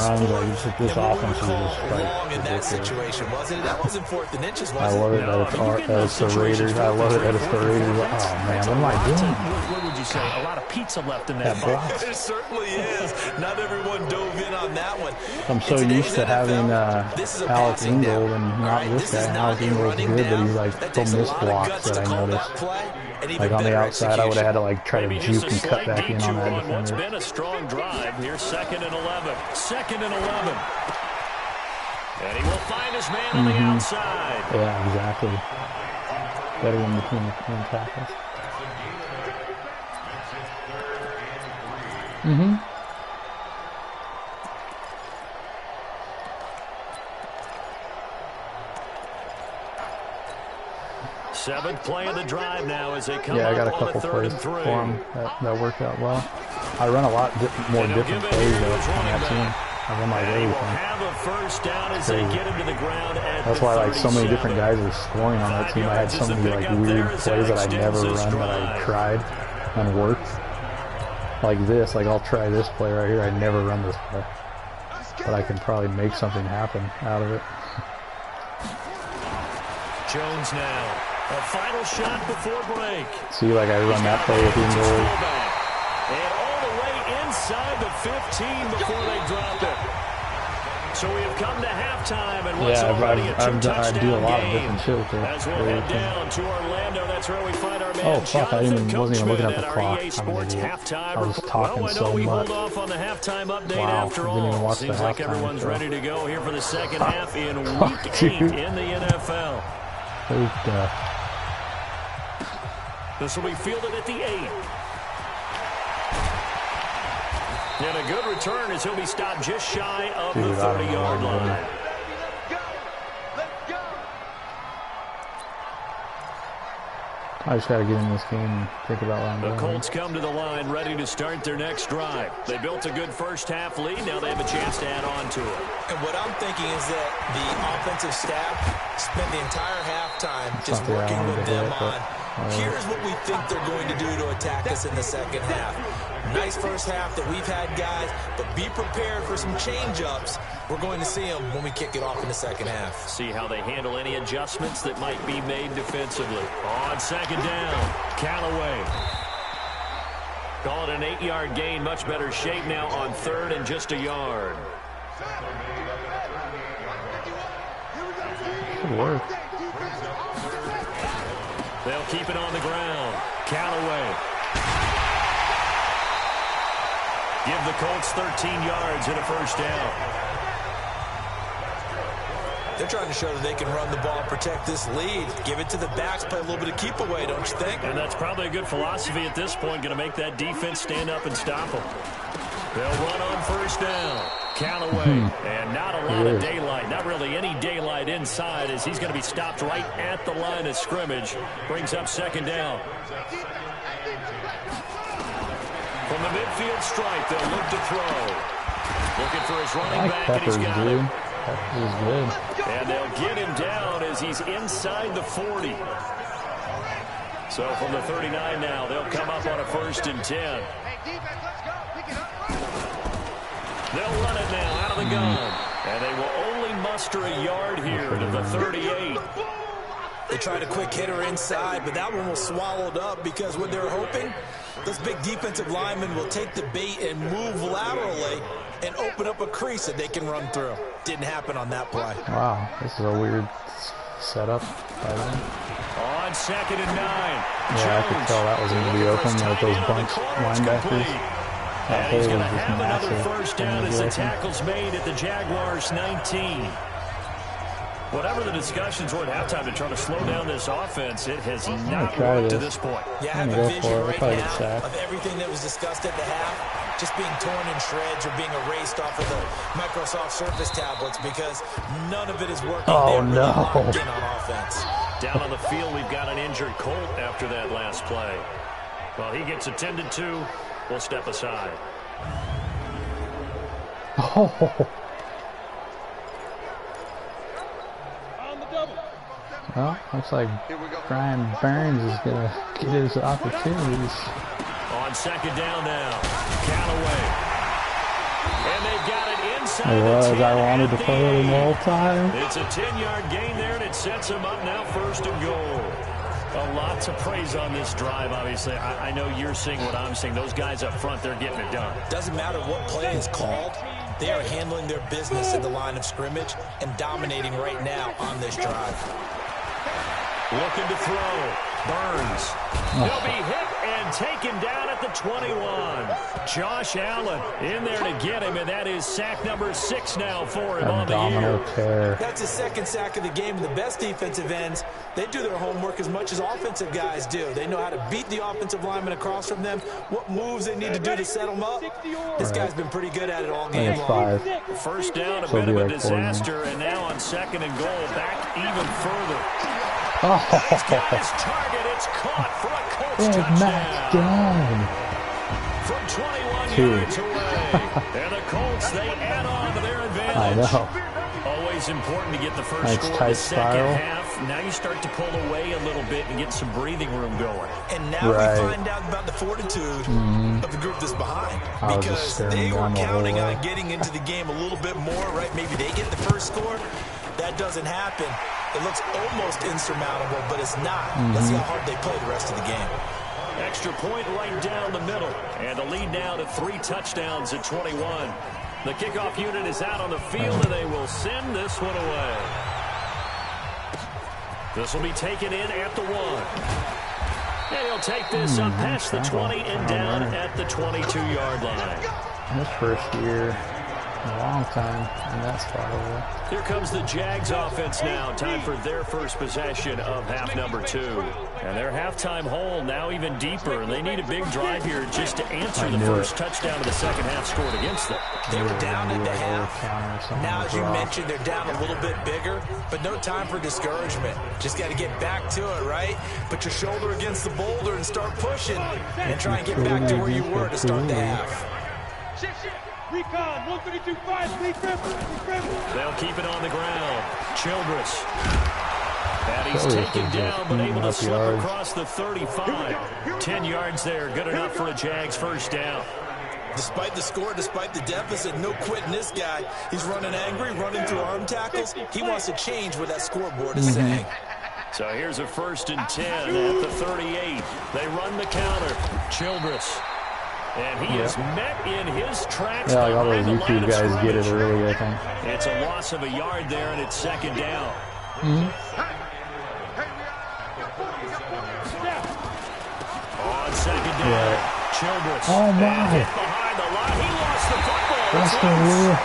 Like this offense is just like Long in that ridiculous. situation, wasn't it? That wasn't 4th and inches, I was love it? it No, that it's, I mean, you get in those it's the situations, Raiders. I love it that it's the Raiders. Oh man, what am I doing? What would you say? A lot of pizza left in that That box. block. It certainly is. Not everyone dove in on that one. I'm so In used to today's having NFL, this is a Alex passing down. Ingold and All not right, this this is guy. not Alex a Ingold's running good, but down. he's like That so takes a missed lot of blocks guts that to I call noticed. that play, and even Like on the better outside, I would have had to like try to Maybe juke just a and cut slight back in detour on that on what's defender. been a strong drive. Here's 2nd and 11. 2nd and 11. And he will find his man on the outside. Yeah, exactly. Better than between the tackles. Seventh play of the drive now as they come Yeah, I got a up on couple the 3rd plays and for 3. him that worked out well. I run a lot more And he'll different give it plays here to though his on running that team. back. I run like And he will everything. have a 1st down as they Crazy. get him to the ground at That's the why like so many 37. different guys are scoring on that 5 team. I had yards so is the many like pickup there weird as plays that I extends never this run that I drive. tried and worked. Like this, like I'll try this play right here. I never run this play, but I can probably make something happen out of it. Jones now. A final shot before break. See, like I run that play with Ingold. And all the way inside the 15 before they drop it. So we have come to halftime, and what's Yeah, already a I do a two-touchdown lot of game. different shit with it. As we'll head down to Orlando, that's where we find our man Oh fuck! I Jonathan wasn't even looking Coachman at the our clock. EA I'm an Sports idiot. halftime I was report. talking Well, I know so we much. hold off on the halftime update Wow, after I didn't even all. watch the Seems like halftime everyone's show. ready to go here for the second half in Fuck, Week 8 dude. in the NFL. This will be fielded at the 8. And a good return as he'll be stopped just shy of Dude, the I don't know 30-yard what I'm line. I just got to get in this game and think about what I'm The doing. Colts come to the line ready to start their next drive. They built a good first-half lead. Now they have a chance to add on to it. And what I'm thinking is that the offensive staff spent the entire halftime just Something I working wanted with to them hit, but, on, here's what we think they're going to do to attack us in the second half. Nice first half that we've had, guys, but be prepared for some change-ups. We're going to see them when we kick it off in the second half. See how they handle any adjustments that might be made defensively. On second down, Callaway. Call it an 8-yard gain. Much better shape now on 3rd and just a yard. Good work. They'll keep it on the ground. Callaway. Give the Colts 13 yards and a first down. They're trying to show that they can run the ball, protect this lead. Give it to the backs, play a little bit of keep away, don't you think? And that's probably a good philosophy at this point, going to make that defense stand up and stop them. They'll run on first down. Callaway, and not a lot of daylight, not really any daylight inside as he's going to be stopped right at the line of scrimmage. Brings up second down. From the midfield stripe, they'll look to throw. Looking for his running I like back, Peppers, and he's got dude. him. Peppers is good. And they'll get him down as he's inside the 40. So from the 39 now, they'll come up on a 1st and 10. They'll run it now out of the gun. And they will only muster a yard here to the 38. They tried a quick hitter inside, but that one was swallowed up because what they're hoping, those big defensive linemen will take the bait and move laterally and open up a crease that they can run through. Didn't happen on that play. Wow, this is a weird setup by them. On 2nd and 9. Yeah, I could tell that was going to be open with those bunch linebackers. That hole And he's was going to just have another massive. 1st down as the tackle's made at the Jaguars 19. Whatever the discussions were at halftime to try to slow down this offense, it has not worked to this point. Yeah, I have a vision right now of everything that was discussed at the half just being torn in shreds or being erased off of the Microsoft Surface tablets because none of it is working. Oh, really no. locked in on offense. Down on the field, we've got an injured Colt after that last play. Well, he gets attended to. We'll step aside. Oh. Well, looks like Brian Burns is going to get his opportunities. On 2nd down now, Callaway. And they've got it inside It was. the 10 I wanted to play it in all time. It's a 10-yard gain there, and it sets them up now 1st and goal. A lot to praise on this drive, obviously. I know you're seeing what I'm seeing. Those guys up front, they're getting it done. Doesn't matter what play is called. They are handling their business in the line of scrimmage and dominating right now on this drive. Looking to throw. Burns. He'll be hit and taken down at the 21. Josh Allen in there to get him, and that is sack number 6 now for him on the year. Tear. That's his 2nd sack of the game. The best defensive ends, they do their homework as much as offensive guys do. They know how to beat the offensive lineman across from them, what moves they need to do to set them up. This guy's been pretty good at it all game long. 1st down, a bit of a disaster, and now on 2nd and goal, back even further. Oh, He's got his target. It's caught for a Colts touchdown. From 21 yards away. And the Colts, they add on to their advantage. I know. Always important to get the first score in the second half. Now you start to pull away a little bit and get some breathing room going. And now we find out about the fortitude of the group that's behind. Because they were counting on getting into the game a little bit more, right? Maybe they get the first score. That doesn't happen. It looks almost insurmountable, but it's not. Let's see how hard they play the rest of the game. Extra point right down the middle. And the lead now to 3 touchdowns at 21. The kickoff unit is out on the field, and they will send this one away. This will be taken in at the 1. And he'll take this up past the 20 and down at the 22-yard line. His first year. A long time in that spot over there. Here comes the Jags offense now. Time for their first possession of half number 2. And their halftime hole now even deeper. And they need a big drive here just to answer the first touchdown of the second half scored against them. They were down at the half. Now, as you mentioned, they're down a little bit bigger, but no time for discouragement. Just got to get back to it, right? Put your shoulder against the boulder and start pushing and try and get back to where you were to start the half. Recon, 132-5, they'll keep it on the ground. Childress. And he's taken down, but able to slip across the 35. 10 yards there, good enough for a Jags first down. Despite the score, despite the deficit, no quitting this guy. He's running angry, running through arm tackles. He wants to change what that scoreboard is saying. So here's a 1st and 10 at the 38. They run the counter. Childress. And he is met in his tracks. Yeah, like all those YouTube guys get it early, I think. It's a loss of a yard there, and it's 2nd down. On 2nd down, Childress. Oh, my. Hit behind the line. He lost the football. That's the Lewis.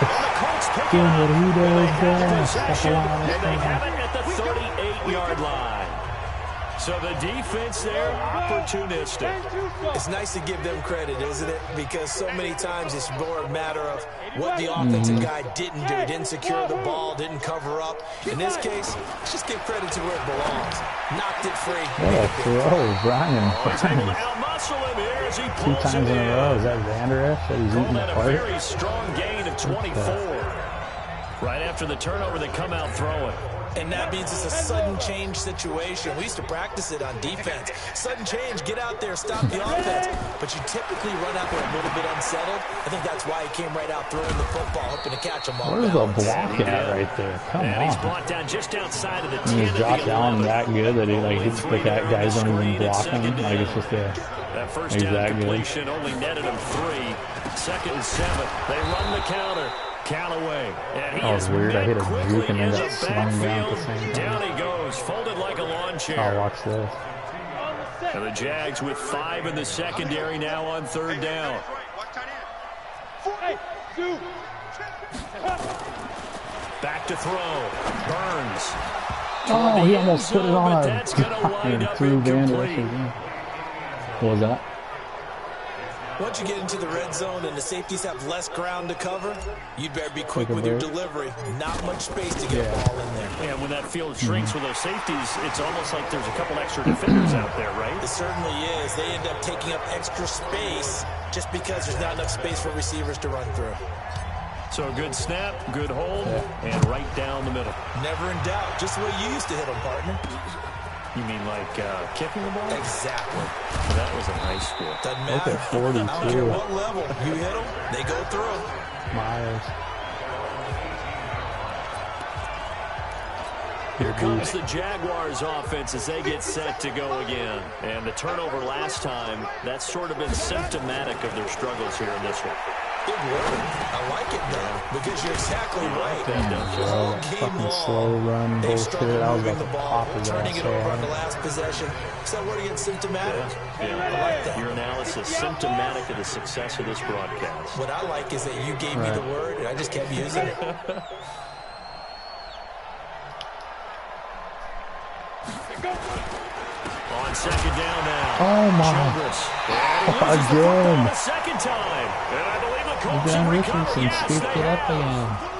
Doing what he does best. And they have it at the 38-yard line. So So the defense there, opportunistic. It's nice to give them credit, isn't it? Because so many times it's more a matter of what the offensive guy didn't do. Didn't secure the ball, didn't cover up. In this case, let's just give credit to where it belongs. Knocked it free. What a throw, Brian. He's able to outmuscle him here as he Two pulls times it in a row. Is that Vanderish that he's eating That a apart? very strong gain of 24. Right after the turnover, they come out throwing. And that means it's a sudden change situation. We used to practice it on defense. Sudden change, get out there, stop the offense. But you typically run out there a little bit unsettled. I think that's why he came right out throwing the football, hoping to catch him all. Where's the block at right there? Come and he's on. brought down just outside of the 10. And is Josh Allen that good that he the guys don't even block him? Like it's just a that first down completion only netted him 3. 2nd and 7. They run the counter. Callaway. And he that was weird. I hit a juke and then got slung down at the same time. Down he goes, folded like a lawn chair. I'll watch this. And the Jags with 5 in the secondary now on 3rd down. Back to throw. Burns. Oh, he almost put it on but a that's gonna wind up through incomplete. Vanderish. What was that? Once you get into the red zone and the safeties have less ground to cover, you'd better be quick with your delivery. Not much space to get a ball in there. And when that field shrinks with those safeties, it's almost like there's a couple extra defenders out there, right? It certainly is. They end up taking up extra space just because there's not enough space for receivers to run through. So good snap, good hold, and right down the middle. Never in doubt. Just the way you used to hit them, partner. You mean like kicking the ball? Exactly. That was a nice score. Doesn't Look matter. at 42. I don't care what level. You hit them, they go through. Myers. Here comes the Jaguars offense as they get set to go again. And the turnover last time, that's sort of been symptomatic of their struggles here in this one. It worked. I like it now because you're exactly right. All game Fucking slow long, run they've bullshit. struggled I was moving about the to ball, pop his turning ass it over on the out. last possession. Is that word again, symptomatic? Yeah. I like that. Your analysis symptomatic of the success of this broadcast. What I like is that you gave me the word and I just kept using it. On 2nd down now. Oh my. Again. The second time. And I believe the Colts Again, have recovered. Richardson Yes, scooped they it up have. again.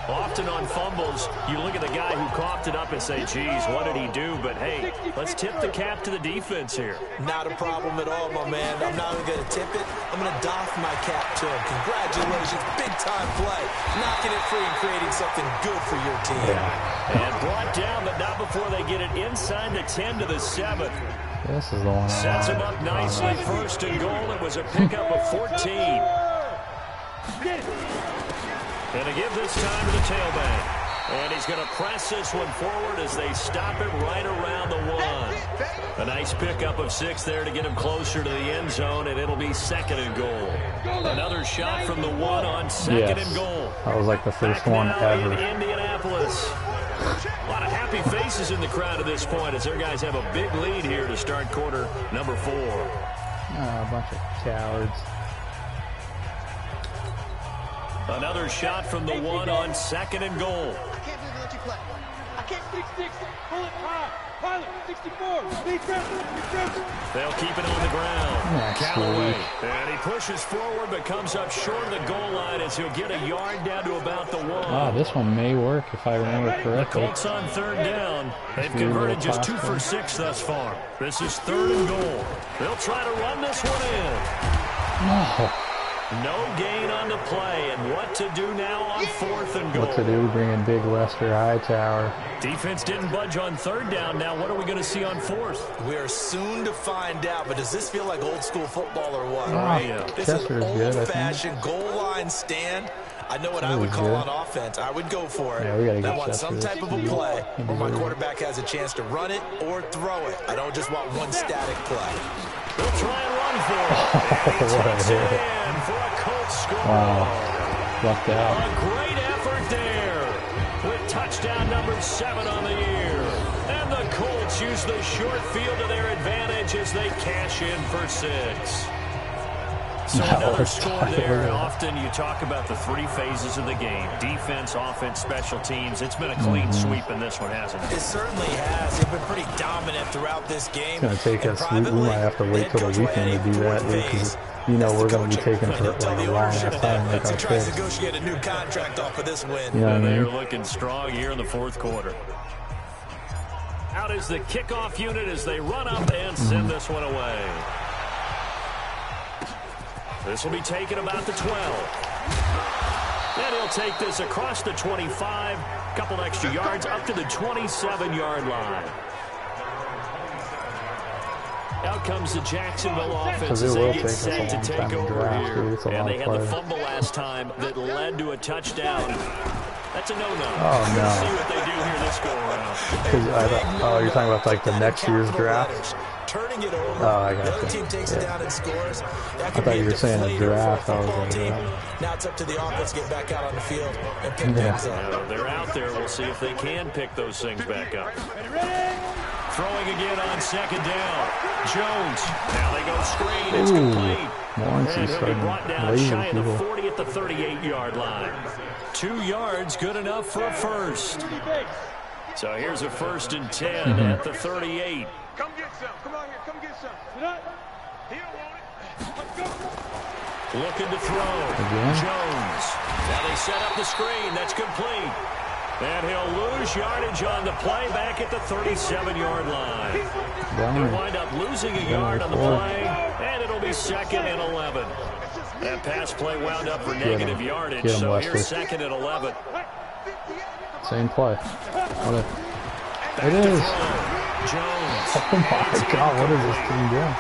Often on fumbles, you look at the guy who coughed it up and say, geez, what did he do? But hey, let's tip the cap to the defense here. Not a problem at all, my man. I'm not even going to tip it. I'm going to doff my cap to him. Congratulations. Big-time play. Knocking it free and creating something good for your team. And brought down, but not before they get it inside the 10 to the 7. This is the one. Sets him up nicely. 1st and goal. It was a pickup of 14. And to give this time to the tailback. And he's going to press this one forward as they stop it right around the 1. A nice pickup of 6 there to get him closer to the end zone, and it'll be 2nd and goal. Another shot from the 1 on 2nd and goal. That was like the first Back one now ever. in Indianapolis. A lot of happy faces in the crowd at this point as their guys have a big lead here to start quarter number 4. A bunch of cowards. Another shot from the 1 on 2nd and goal. I can't believe they let you play. I can't 6-6. Pull it high. Pilot, 64. Be careful. They'll keep it on the ground. That's Callaway. sweet. And he pushes forward but comes up short of the goal line as he'll get a yard down to about the 1. Ah, this one may work if I remember The correctly. Colts on 3rd down. They've converted just 2 for 6 thus far. This is 3rd and goal. They'll try to run this one in. No. No gain on the play, and what to do now on 4th and goal. What to do? Bring in Big Lester Hightower. Defense didn't budge on 3rd down. Now what are we going to see on 4th? We are soon to find out, but does this feel like old school football or what? This is Chester's good, I think. old-fashioned goal line stand. I know what I would call on offense. I would go for it. Yeah, we gotta get I want some Chester. type of a play where my quarterback has a chance to run it or throw it. I don't just want one static play. They'll try and run for it. And he takes it in for a Colts score. Wow. Lucked out. A great effort there with touchdown number 7 on the year. And the Colts use the short field to their advantage as they cash in for 6. So another score there. Often you talk about the three phases of the game: defense, offense, special teams. It's been a clean sweep in this one, hasn't it? It certainly has. They've been pretty dominant throughout this game. It's going to take us. We might have to wait till the weekend to do that, because you know we're going to be taking for like a long ass time like our tries to kids. negotiate a new contract off of this win. You know what I They're mean? looking strong here in the fourth quarter. Out is the kickoff unit as they run up and send this one away. This will be taken about the 12. And he'll take this across the 25. Couple extra yards up to the 27-yard line. Out comes the Jacksonville offense as they get set to take over here. And they had the fumble last time that led to a touchdown. That's a no-no. Oh, no. Let's see what they do here this go-around. Oh, you're talking about like the next year's draft? Turning it over. Oh, I got the other you. team takes it down and scores. I thought you were saying a draft. I was like, now it's up to the offense to get back out on the field and pick things up. They're out there. We'll see if they can pick those things back up. Throwing again on second down. Jones. Now they go screen. It's complete. And he'll be brought down shy of the 40 at the 38-yard line. 2 yards, good enough for a first. So here's a 1st and 10 at the 38. Come get some. Come on here. Come get some. He don't want it. Let's go. Looking to throw. Jones. Now they set up the screen. That's complete. And he'll lose yardage on the play back at the 37-yard line. He'll wind up losing a yard on the play, and it'll be 2nd and 11. That pass play wound up for negative yardage, so here's 2nd and 11. same play. It is. Jones. Oh my God, what is this team doing?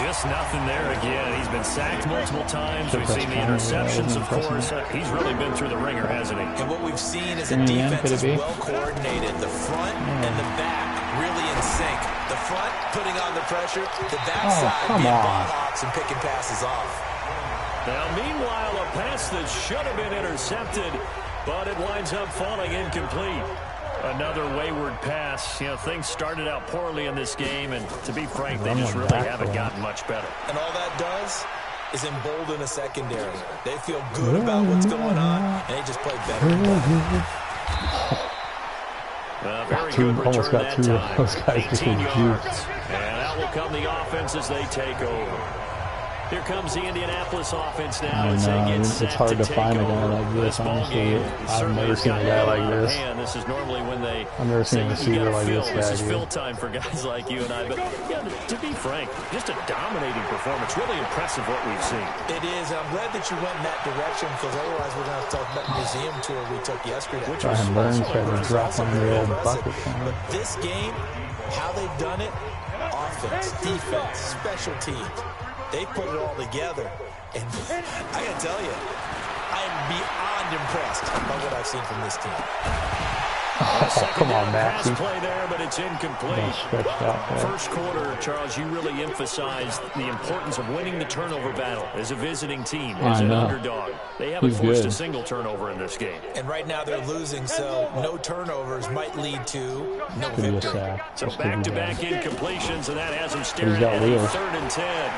Just nothing there again. He's been sacked multiple times. We've seen the interceptions, of course. He's really been through the ringer, hasn't he? And what we've seen is a defense is well coordinated. The front and the back really in sync. The front putting on the pressure, the backside being ball hawks and picking passes off. Now, meanwhile, a pass that should have been intercepted, but it winds up falling incomplete. Another wayward pass. You know, things started out poorly in this game, and to be frank, they just really haven't gotten much better. And all that does is embolden a secondary. They feel good about what's going on, and they just play better. Very good return almost got that two time. of those guys 18 yards. And out will come the offense as they take over. Here comes the Indianapolis offense now as they get set it's hard to find a guy over like this, honestly. I've Certainly never seen a guy like this. This is normally when they I've never seen a receiver like this guy. This is fill time for guys like you and I. But yeah, to be frank, just a dominating performance. Really impressive what we've seen. It is, and I'm glad that you went in that direction, because otherwise we're going to have to talk about the museum tour we took yesterday. Which was Burns had to drop on the old bucket. But this game, how they've done it, offense, defense, special teams, they put it all together. And I got to tell you, I am beyond impressed by what I've seen from this team. Oh, come on, Max. Play there, but it's incomplete. First quarter, Charles, you really emphasized the importance of winning the turnover battle as a visiting team, as an underdog. They haven't forced a single turnover in this game. And right now they're losing, so no turnovers might lead to no victory. So back-to-back incompletions, and that has them staring at a 3rd and 10.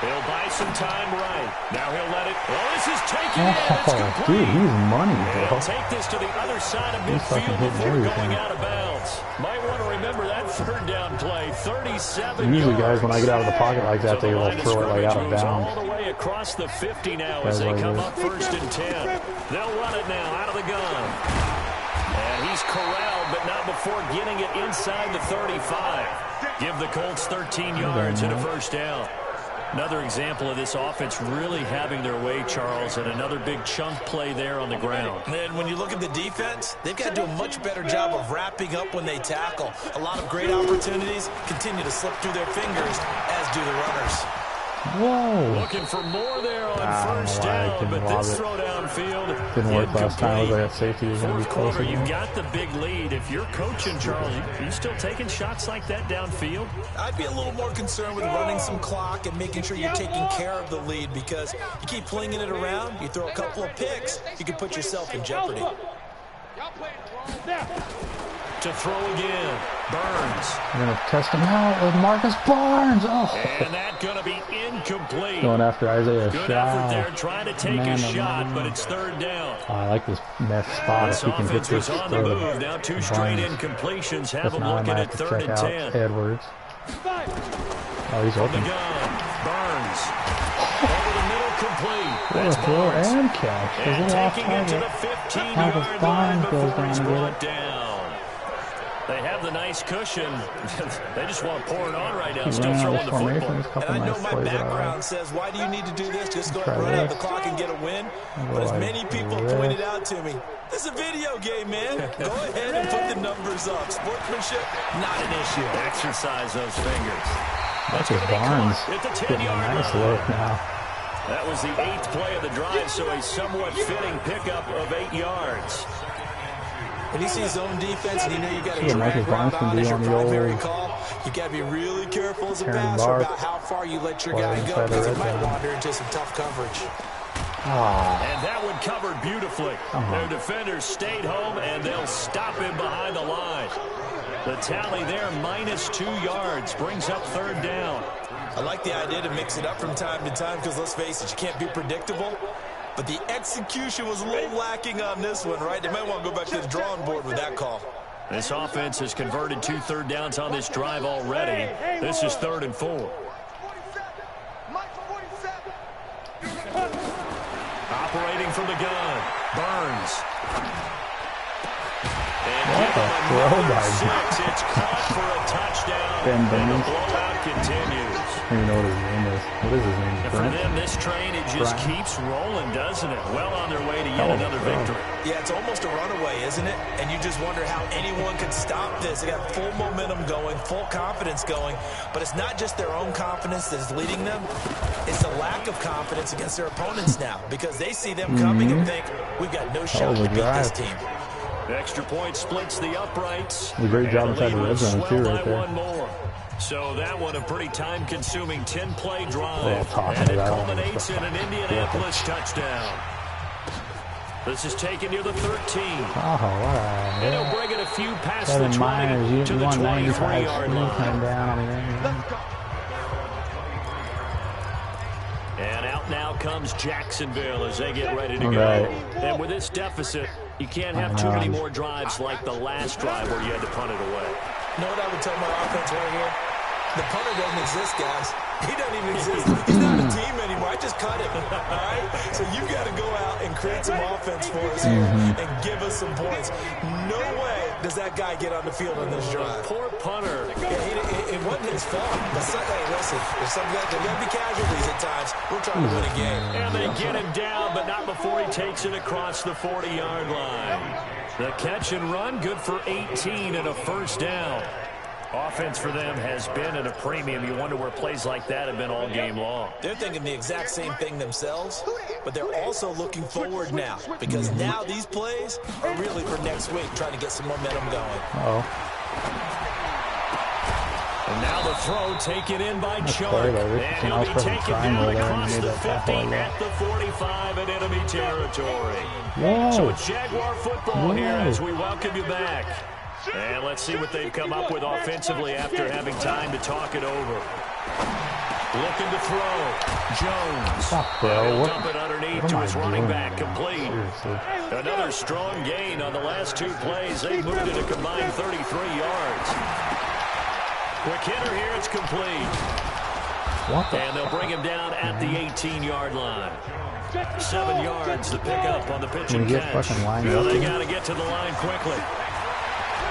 He'll buy some time right. Now he'll let it. Oh, this is taken in. It's complete. Dude, he's money, bro. He'll take this to the other side of midfield before going out of bounds. Might want to remember that 3rd down play. 37 Usually, yards. guys, when I get out of the pocket like that, they will throw it like out of bounds. All the way across the 50 now as they come up 1st and 10. They'll run it now out of the gun. And he's corralled, but not before getting it inside the 35. Give the Colts 13 yards and a 1st down. Another example of this offense really having their way, Charles, and another big chunk play there on the ground. And when you look at the defense, they've got to do a much better job of wrapping up when they tackle. A lot of great opportunities continue to slip through their fingers, as do the runners. Whoa. Looking for more there on 1st down, but this throw downfield didn't work last time. I was like, safety was going to be closer. You've got the big lead. If you're coaching, Charles, are you still taking shots like that downfield? I'd be a little more concerned with running some clock and making sure you're taking care of the lead, because you keep flinging it around, you throw a couple of picks, you can put yourself in jeopardy. to throw again. Burns. We're going to test him out with Marcus Barnes. Oh. And that's going to be incomplete. Going after Isaiah Good Shaw. effort there, trying to take a shot, but it's third down. Oh, I like this next spot. This if he can hit offense this was on the move. Now 2 straight incompletions. Have them looking at 3rd and 10. Edwards. Oh, he's The open. gun. Burns. Over the middle, complete. What a throw and catch. And taking it to the 15-yard line before he's brought down. They have the nice cushion. They just want to pour it on right now. Still throwing the football. And I know my background says, why do you need to do this? Just go run out the clock and get a win. But as many people pointed out to me, this is a video game, man. Go ahead and put the numbers up. Sportsmanship, not an issue. Exercise those fingers. That's just Barnes getting a nice look now. That was the 8th play of the drive, so a somewhat fitting pickup of 8 yards. When you see zone defense and you know you got to Marcus Barnes can be on the old call, you got to be really careful as a passer about how far you let your guy go because he might wander into some tough coverage. And that one covered beautifully. Their defenders stayed home, and they'll stop him behind the line. The tally there, -2 yards, brings up 3rd down. I like the idea to mix it up from time to time because, let's face it, you can't be predictable. But the execution was a little lacking on this one, right? They might want to go back to the drawing board with that call. This offense has converted 2 third downs on this drive already. This is 3rd and 4. Operating from the gun, Burns. And what a throw by 6. It's caught for a touchdown. Ben And the Burns. blowout continues. I don't even know what his name is. What is his name? And for them, this train, it just keeps rolling, doesn't it? Well on their way to yet another victory. Yeah, it's almost a runaway, isn't it? And you just wonder how anyone could stop this. They got full momentum going, full confidence going. But it's not just their own confidence that is leading them. It's the lack of confidence against their opponents now because they see them coming and think, we've got no shot to beat this team. The extra point splits the uprights. A great job inside the red zone, too, right there. One more. So that one a pretty time-consuming 10-play drive. Talking And it about culminates in an Indianapolis touchdown. This is taken near the 13. And he'll bring it a few past the 20 to the 23-yard line. And out now comes Jacksonville as they get ready to go. And with this deficit, you can't have too many more drives like the last drive where you had to punt it away. You know what I would tell my offense right here? The punter doesn't exist, guys. He doesn't even exist. He's not a team anymore. I just cut him, all right? So you've got to go out and create some offense for us here and give us some points. No way does that guy get on the field on this drive. Poor punter. Yeah, it wasn't his fault. But hey, listen, there's got to be casualties at times. We're trying to win a game. And they get him down, but not before he takes it across the 40-yard line. The catch and run, good for 18 and a 1st down. Offense for them has been at a premium. You wonder where plays like that have been all game long. They're thinking the exact same thing themselves, but they're also looking forward now because now these plays are really for next week, trying to get some momentum going. And now the throw taken in by Chuck. And he'll be taken down across the 50 at the 45 in enemy territory. So it's Jaguar football here as we welcome you back. And let's see what they've come up with offensively after having time to talk it over. Looking to throw. Jones. He'll dump it underneath to his running back. Complete. Another strong gain on the last 2 plays. They moved it a combined 33 yards. Quick hitter here. It's complete. And they'll bring him down at the 18-yard line. 7 yards to pick up on the pitch and catch. Well, they got to get to the line quickly.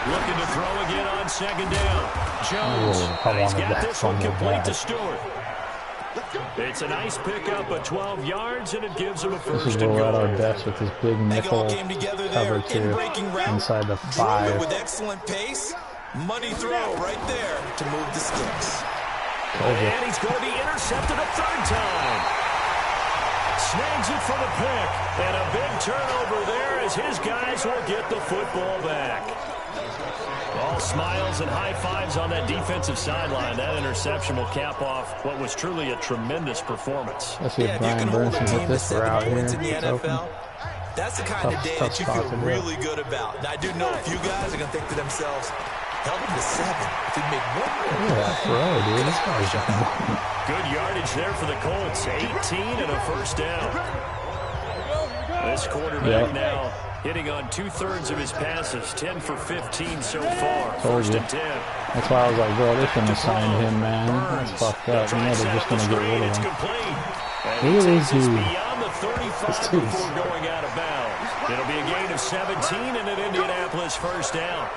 Looking to throw again on 2nd down. Jones. He's got this one complete to Stewart. It's a nice pickup of 12 yards, and it gives him a 1st and goal. At our best with this big nickel cover too inside the 5. With excellent pace, money throw right there to move the sticks. And he's going to be intercepted a 3rd time. Snags it for the pick, and a big turnover there as his guys will get the football back. All smiles and high fives on that defensive sideline. That interception will cap off what was truly a tremendous performance. Let's see if Brian Burns can hit this route here. In the NFL, That's the kind of day that you feel really good about. And I do know a few guys are going to think to themselves, held him to 7. If he make one throw, dude. This guy's good yardage there for the Colts. 18 and a first down. This quarterback now hitting on 2/3 of his passes. 10 for 15 so far. First and 10. That's why I was like, bro, they shouldn't have signed him, man. That's fucked up. You know they're just going to get rid of him. Look at this dude. Beyond the 35 before going out of bounds. It'll be a gain of 17 and an Indianapolis first down.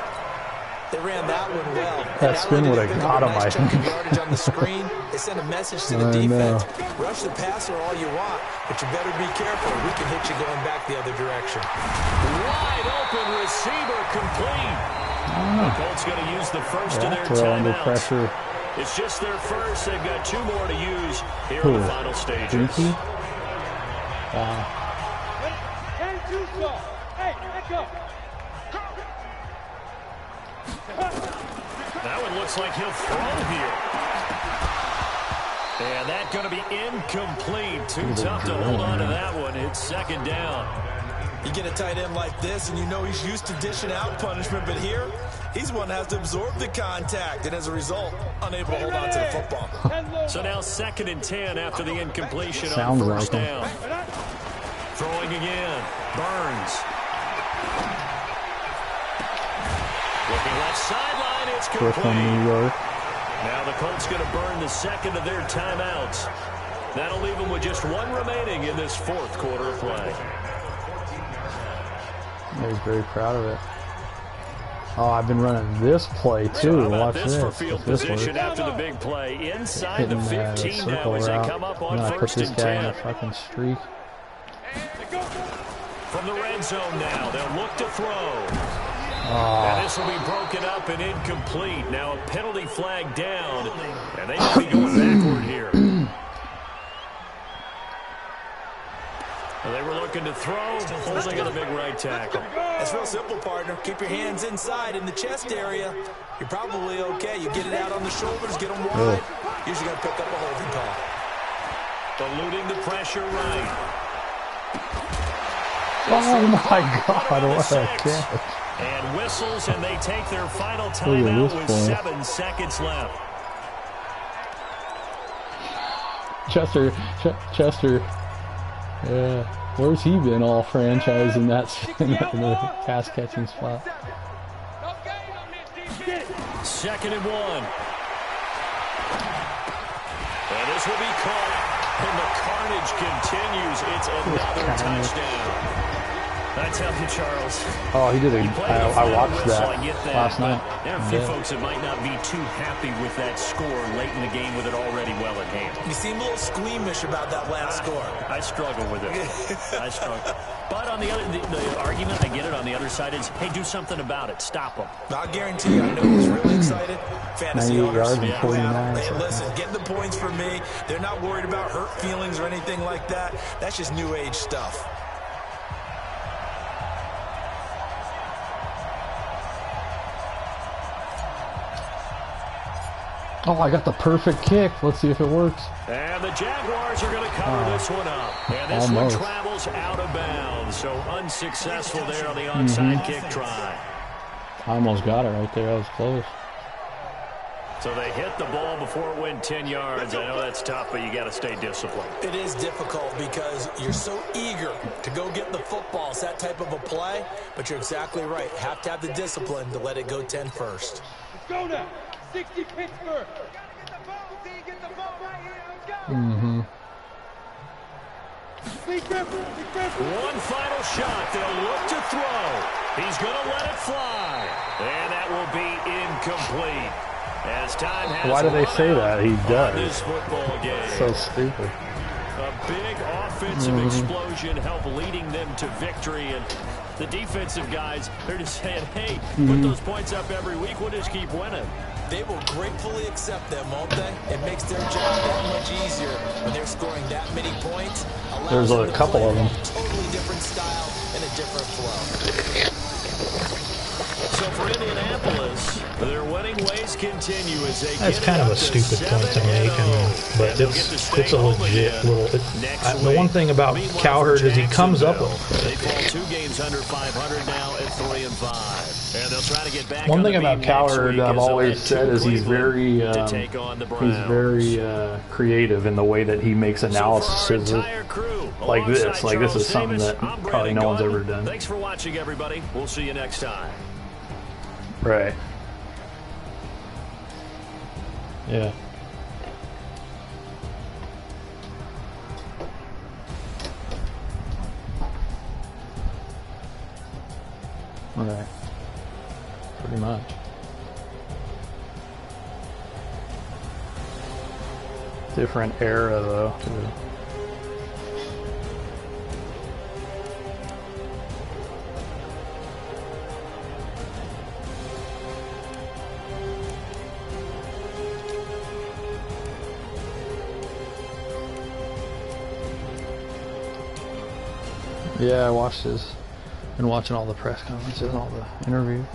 They ran that one well. That spin would have got him, I think. Yardage on the screen. They sent a message to the defense. Rush the passer all you want, but you better be careful. We can hit you going back the other direction. Wide open receiver complete. The Colts going to use the first of their throw under timeouts. pressure. It's just their first. They've got 2 more to use here in the final stages. Dinky? Hey, let's go. That one looks like he'll throw here. And that's going to be incomplete. Too tough to hold on to that one. It's second down. You get a tight end like this, and you know he's used to dishing out punishment, but here, he's one that has to absorb the contact, and as a result, unable to hold on to the football. So now 2nd and 10 after the incompletion Sounds on first like down. Throwing again. Burns. Looking left sideline, it's complete. New York. Now the Colts going to burn the second of their timeouts. That'll leave them with just 1 remaining in this 4th quarter of play. He's very proud of it. Oh, I've been running this play too. So how about Watch this for field position after the big play? Inside the 15 now as they come up on first and 10. Put this guy in a fucking streak. From the red zone now, they'll look to throw. And this will be broken up and incomplete. Now a penalty flag down, and they might be going backward here. They were looking to throw, holding on the big right tackle. It's real simple, partner. Keep your hands inside in the chest area. You're probably okay. You get it out on the shoulders, get them wide. Usually going to pick up a holding call. Eluding the pressure right. Oh my God, what a catch. And whistles, and they take their final timeout with 7 seconds left. Chester. Yeah, where's he been all franchise in that in the pass catching spot? 2nd and 1. And this will be caught. And the carnage continues. It's another touchdown. I tell you, Charles. Oh, he did I watched that last night. There are a few folks that might not be too happy with that score late in the game with it already well in hand. You seem a little squeamish about that last score. I struggle with it. I struggle. But on the other, the argument, I get it, on the other side is, hey, do something about it. Stop them. I guarantee you, I know who's really excited. Fantasy 98 owners. yards and 49. Hey, listen, getting the points for me. They're not worried about hurt feelings or anything like that. That's just new age stuff. Oh, I got the perfect kick. Let's see if it works. And the Jaguars are going to cover this one up. And this one travels out of bounds. So unsuccessful there on the onside kick try. I almost got it right there. That was close. So they hit the ball before it went 10 yards. I know that's tough, but you got to stay disciplined. It is difficult because you're so eager to go get the football. It's that type of a play, but you're exactly right. Have to have the discipline to let it go 10 first. Let's go now. 60 Pittsburgh. One final shot. They'll look to throw. He's going to let it fly. And that will be incomplete. As time has Why do they say that? He does. This football game. So stupid. A big offensive explosion helped leading them to victory. And the defensive guys, they're just saying, hey, put those points up every week. We'll just keep winning. They will gratefully accept them, won't they? It makes their job that much easier when they're scoring that many points. There's a couple of them. Totally different style and a different flow. So for Indianapolis, their winning ways continue as they That's kind of a stupid point to make, but it's a legit little. The one thing about Cowherd is he comes up with. They fall 2 games under 500 now at 3-5, and they'll try to get back. One thing about Cowherd I've always said is he's very creative in the way that he makes analysis like this. Like this is something that probably no one's ever done. Thanks for watching, everybody. We'll see you next time. Right. Yeah. Right. Pretty much. Different era though, too. Yeah, I watched his, been watching all the press conferences and all the interviews.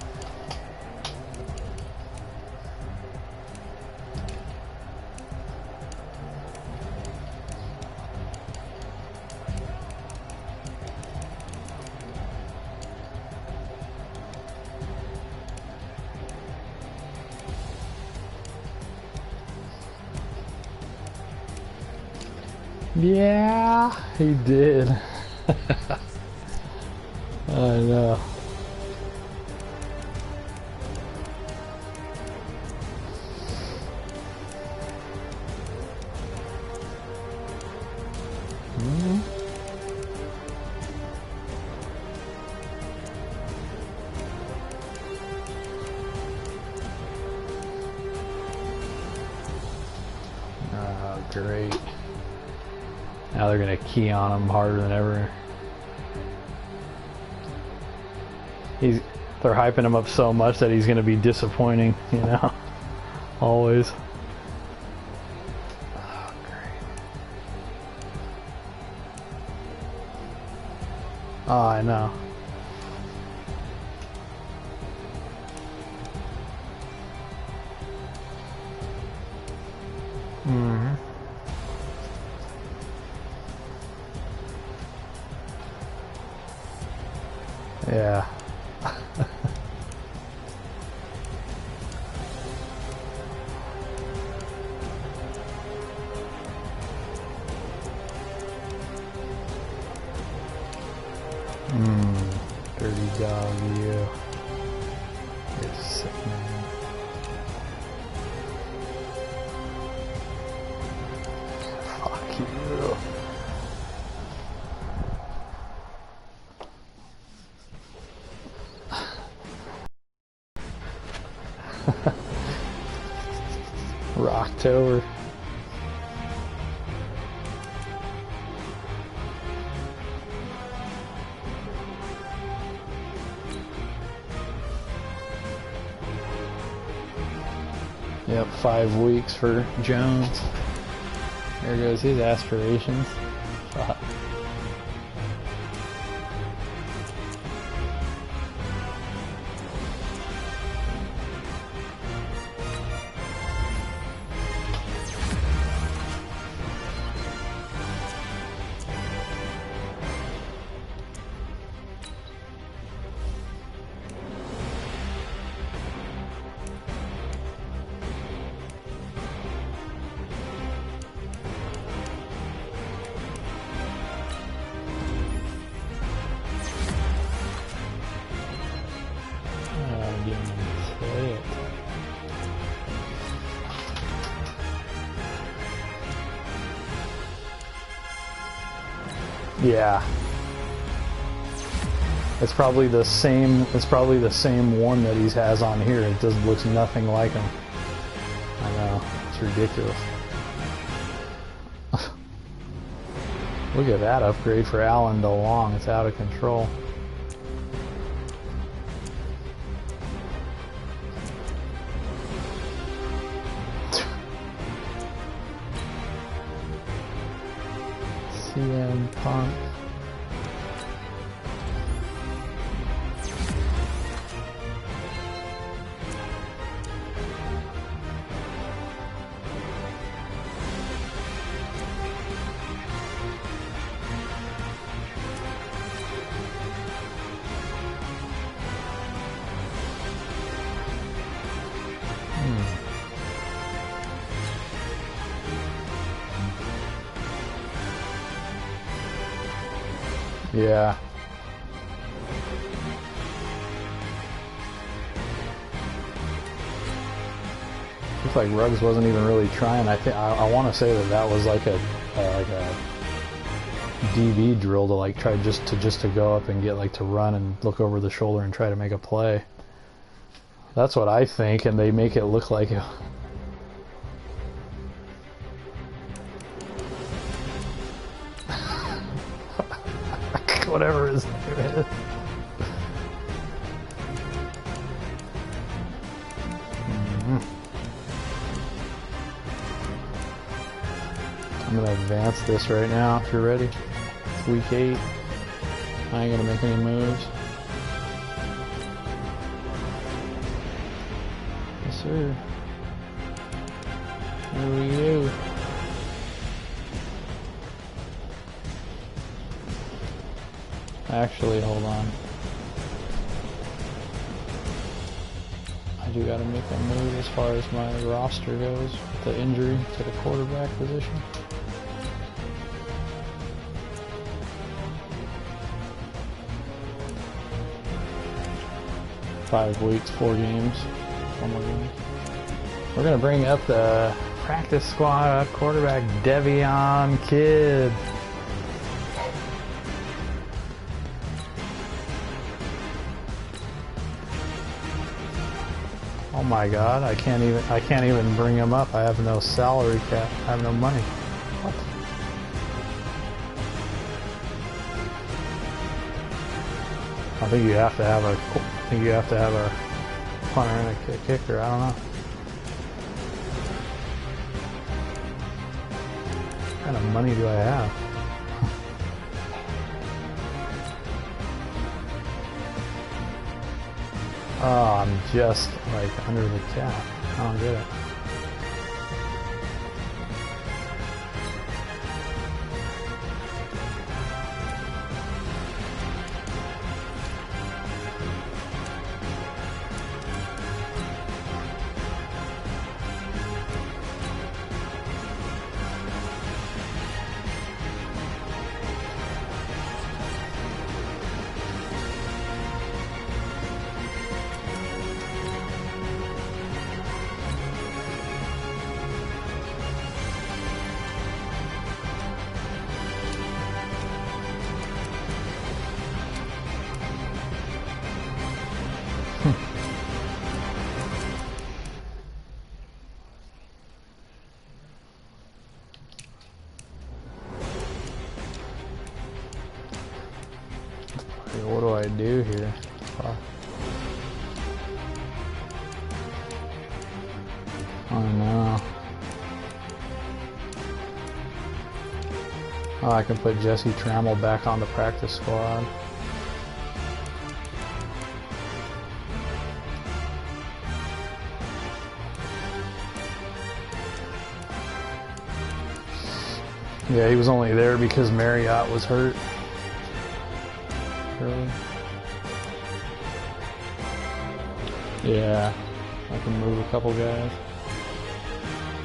Yeah, he did. I know. Oh, great. Now they're going to key on him harder than ever. They're hyping him up so much that he's going to be disappointing, you know, always. Oh, great. Oh, I know. Mm-hmm. Yeah. Dirty dog, you. You're sick, man. Fuck you. Rocktober. Yep, 5 weeks for Jones. There goes his aspirations. Fuck. Yeah. It's probably the same one that he has on here. It just looks nothing like him. I know. It's ridiculous. Look at that upgrade for Allen DeLong. It's out of control. CM Punk. Yeah. Looks like Ruggs wasn't even really trying. I think I want to say that was like a DB drill to like try just to go up and get like to run and look over the shoulder and try to make a play. That's what I think, and they make it look like it. Whatever his name is. I'm gonna advance this right now if you're ready. It's week 8. I ain't gonna make any moves. Yes, sir. Here we go. Actually, hold on. I do gotta make a move as far as my roster goes with the injury to the quarterback position. 5 weeks, 4 games, 1 more game. We're gonna bring up the practice squad quarterback Devion Kidd. Oh my God! I can't even bring him up. I have no salary cap. I have no money. What? I think you have to have a punter and a kicker. I don't know. What kind of money do I have? Oh, I'm just like under the cap. I don't get it. What do I do here? Oh no. Oh, I can put Jesse Trammell back on the practice squad. Yeah, he was only there because Marriott was hurt. Really? Yeah, I can move a couple guys.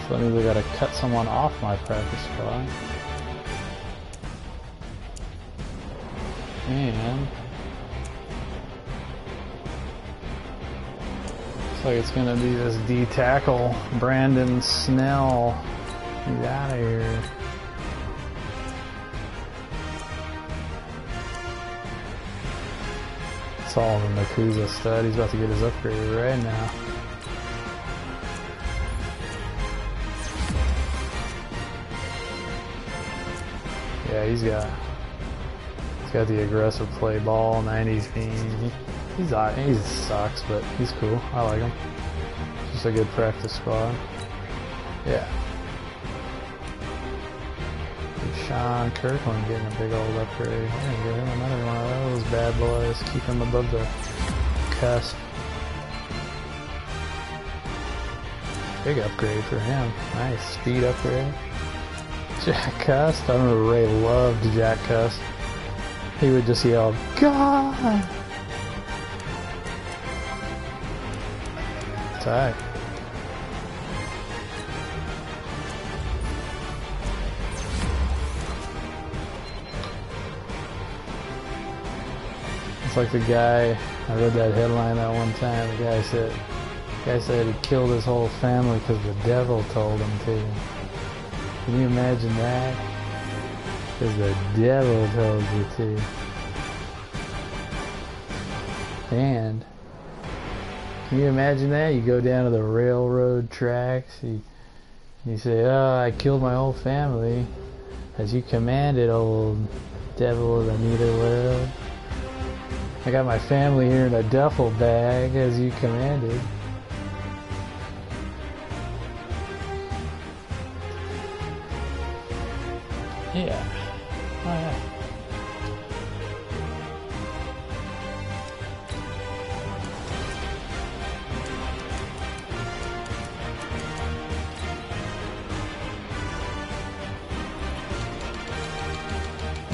So that means I gotta cut someone off my practice squad. And looks like it's gonna be this D tackle, Brandon Snell. He's out of here. Solomon Makuza stud. He's about to get his upgrade right now. Yeah, he's got the aggressive play ball, 90s beam. He sucks, but he's cool. I like him. Just a good practice squad. Yeah. Sean Kirkland getting a big old upgrade. We're gonna give him another one of those bad boys. Keep him above the cusp. Big upgrade for him. Nice speed upgrade. Jack Cust. I remember Ray loved Jack Cust. He would just yell, "God!" Tight. It's like the guy, I read that headline that one time, the guy said he killed his whole family because the devil told him to. Can you imagine that? Because the devil told you to. And can you imagine that? You go down to the railroad tracks, you say, oh, I killed my whole family as you commanded, old devil of the netherworld. I got my family here in a duffel bag as you commanded. Yeah. Oh yeah.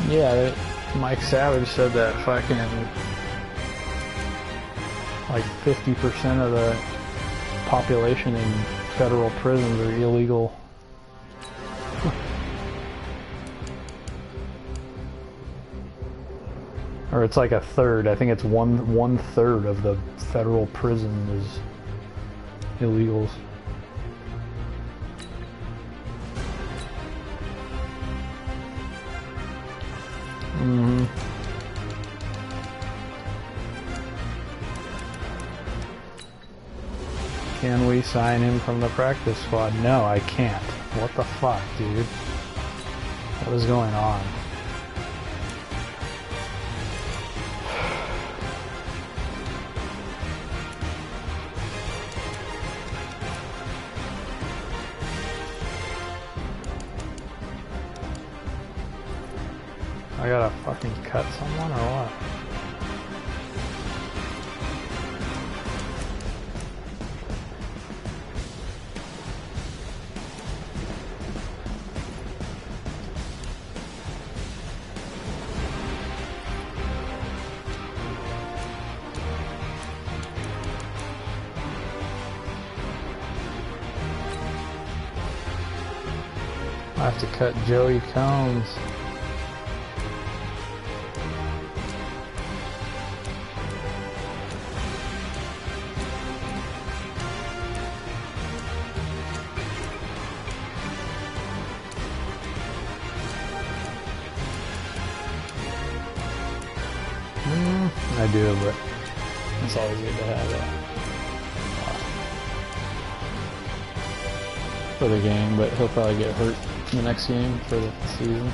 Yeah, Mike Savage said that fucking like 50% of the population in federal prisons are illegal. Or it's like a third. I think it's one third of the federal prison is illegals. Mm-hmm. Can we sign him from the practice squad? No, I can't. What the fuck, dude? What is going on? I gotta fucking cut someone or what? I have to cut Joey Combs. I do, but it's always good to have that for the game, but he'll probably get hurt in the next game for the season.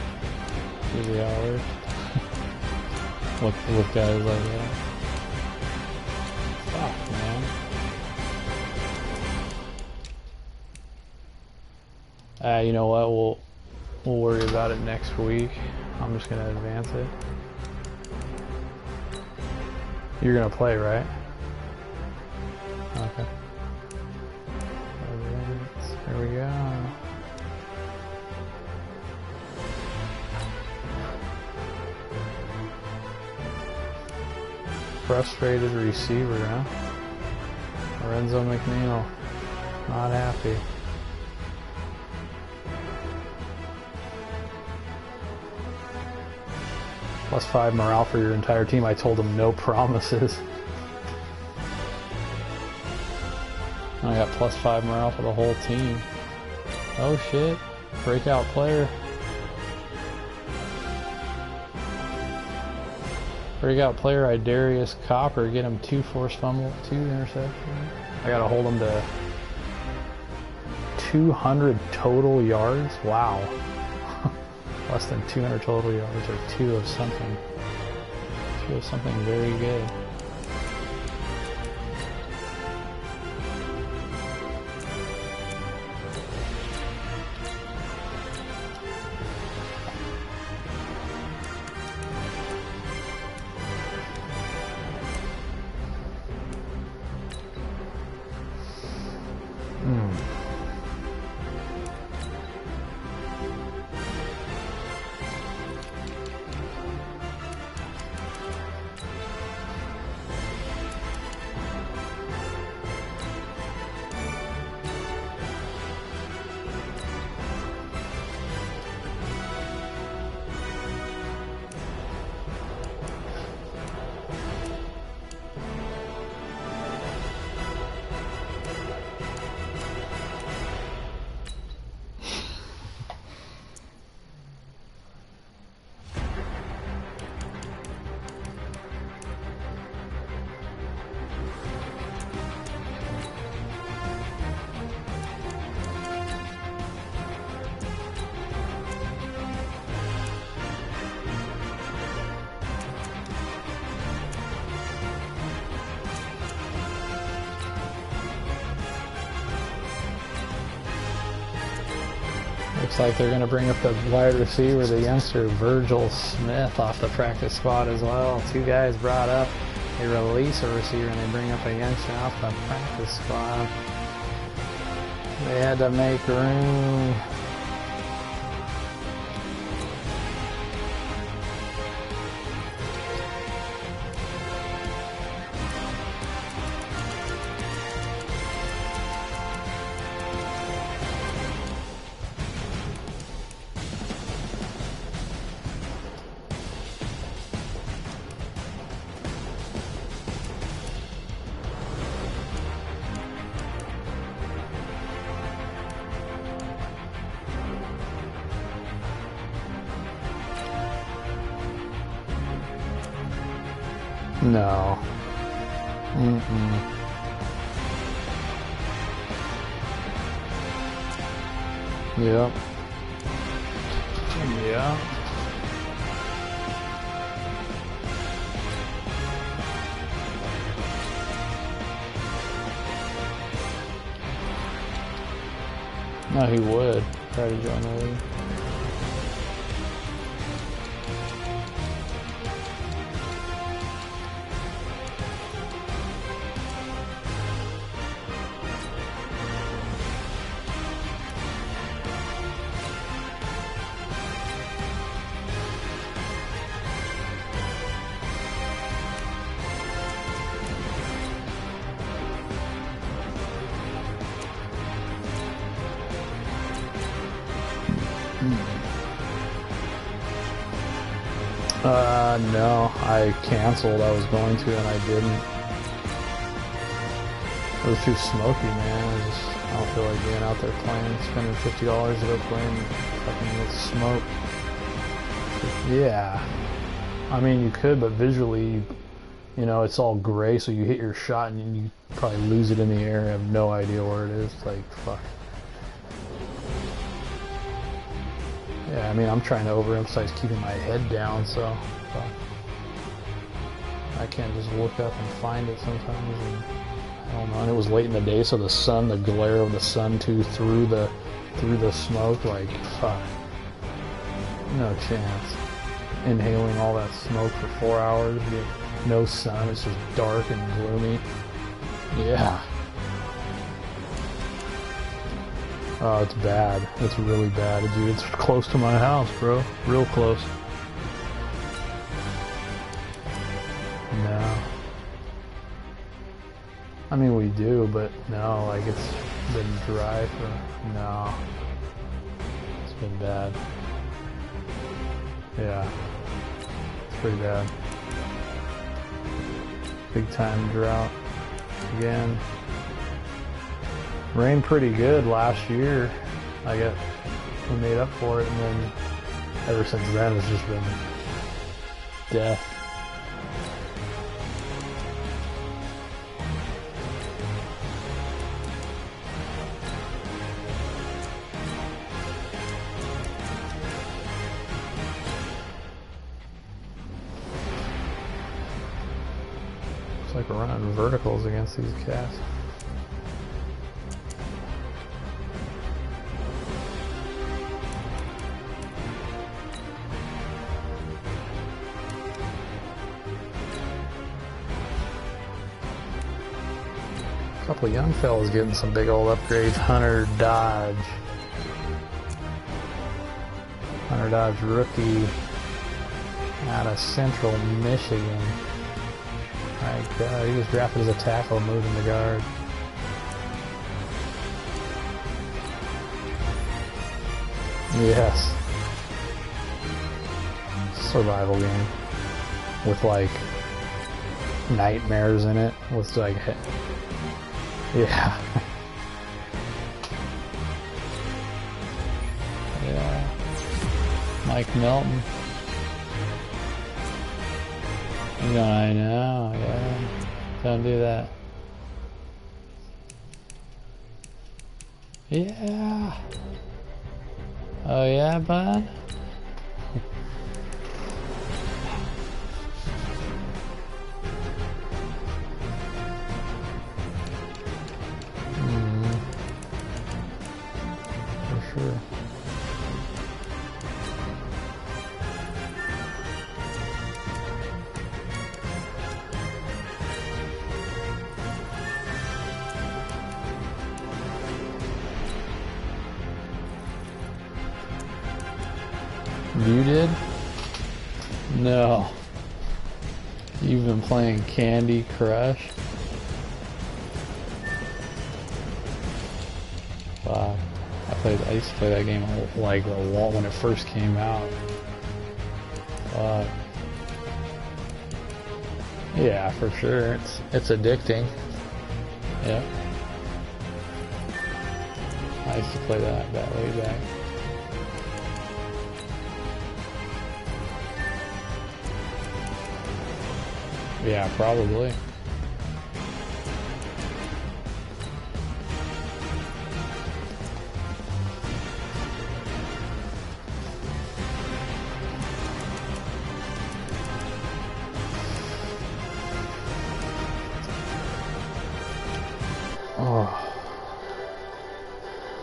Usually hours. With guys like that. Fuck, man. You know what? We'll worry about it next week. I'm just gonna advance it. You're gonna play, right? Okay. Alright, here we go. Frustrated receiver, huh? Lorenzo McNeil. Not happy. +5 morale for your entire team. I told him no promises. I got +5 morale for the whole team. Oh shit. Breakout player. Breakout player Idarius Copper. Get him 2 forced fumble, 2 interceptions. I gotta hold him to 200 total yards. Wow. Less than 200 total yards, or 2 of something. 2 of something very good. Looks like they're going to bring up the wide receiver, the youngster Virgil Smith, off the practice squad as well. 2 guys brought up. They release a receiver and they bring up a youngster off the practice squad. They had to make room. No. Yep. Yeah. No, he would try to join the league. No, I canceled. I was going to and I didn't. It was too smoky, man. I don't feel like being out there playing, spending $50 to go playing fucking with smoke. Yeah. I mean, you could, but visually, you know, it's all gray, so you hit your shot and you probably lose it in the air and have no idea where it is. Like, fuck. Yeah, I mean, I'm trying to overemphasize keeping my head down, so I can't just look up and find it sometimes. And I don't know. And it was late in the day, so the sun, the glare of the sun too through the smoke, like fuck, no chance. Inhaling all that smoke for 4 hours, no sun, it's just dark and gloomy. Yeah. Oh, it's bad. It's really bad, dude. It's close to my house, bro. Real close. No. I mean, we do, but no, like, it's been dry for... No. It's been bad. Yeah. It's pretty bad. Big time drought. Again. Rained pretty good last year. We made up for it, and then ever since then it's just been death. Looks like we're running verticals against these cats. Couple of young fellas getting some big old upgrades. Hunter Dodge rookie out of Central Michigan. He was drafted as a tackle, moving the guard. Yes. Survival game with like nightmares in it. With like, yeah. Yeah. Mike Milton. No, I know, yeah. Don't do that. Yeah. Oh yeah, bud? For sure. You did? No. You've been playing Candy Crush? Wow. I used to play that game like a lot when it first came out. Yeah, for sure. It's addicting. Yeah. I used to play that way back. Yeah, probably.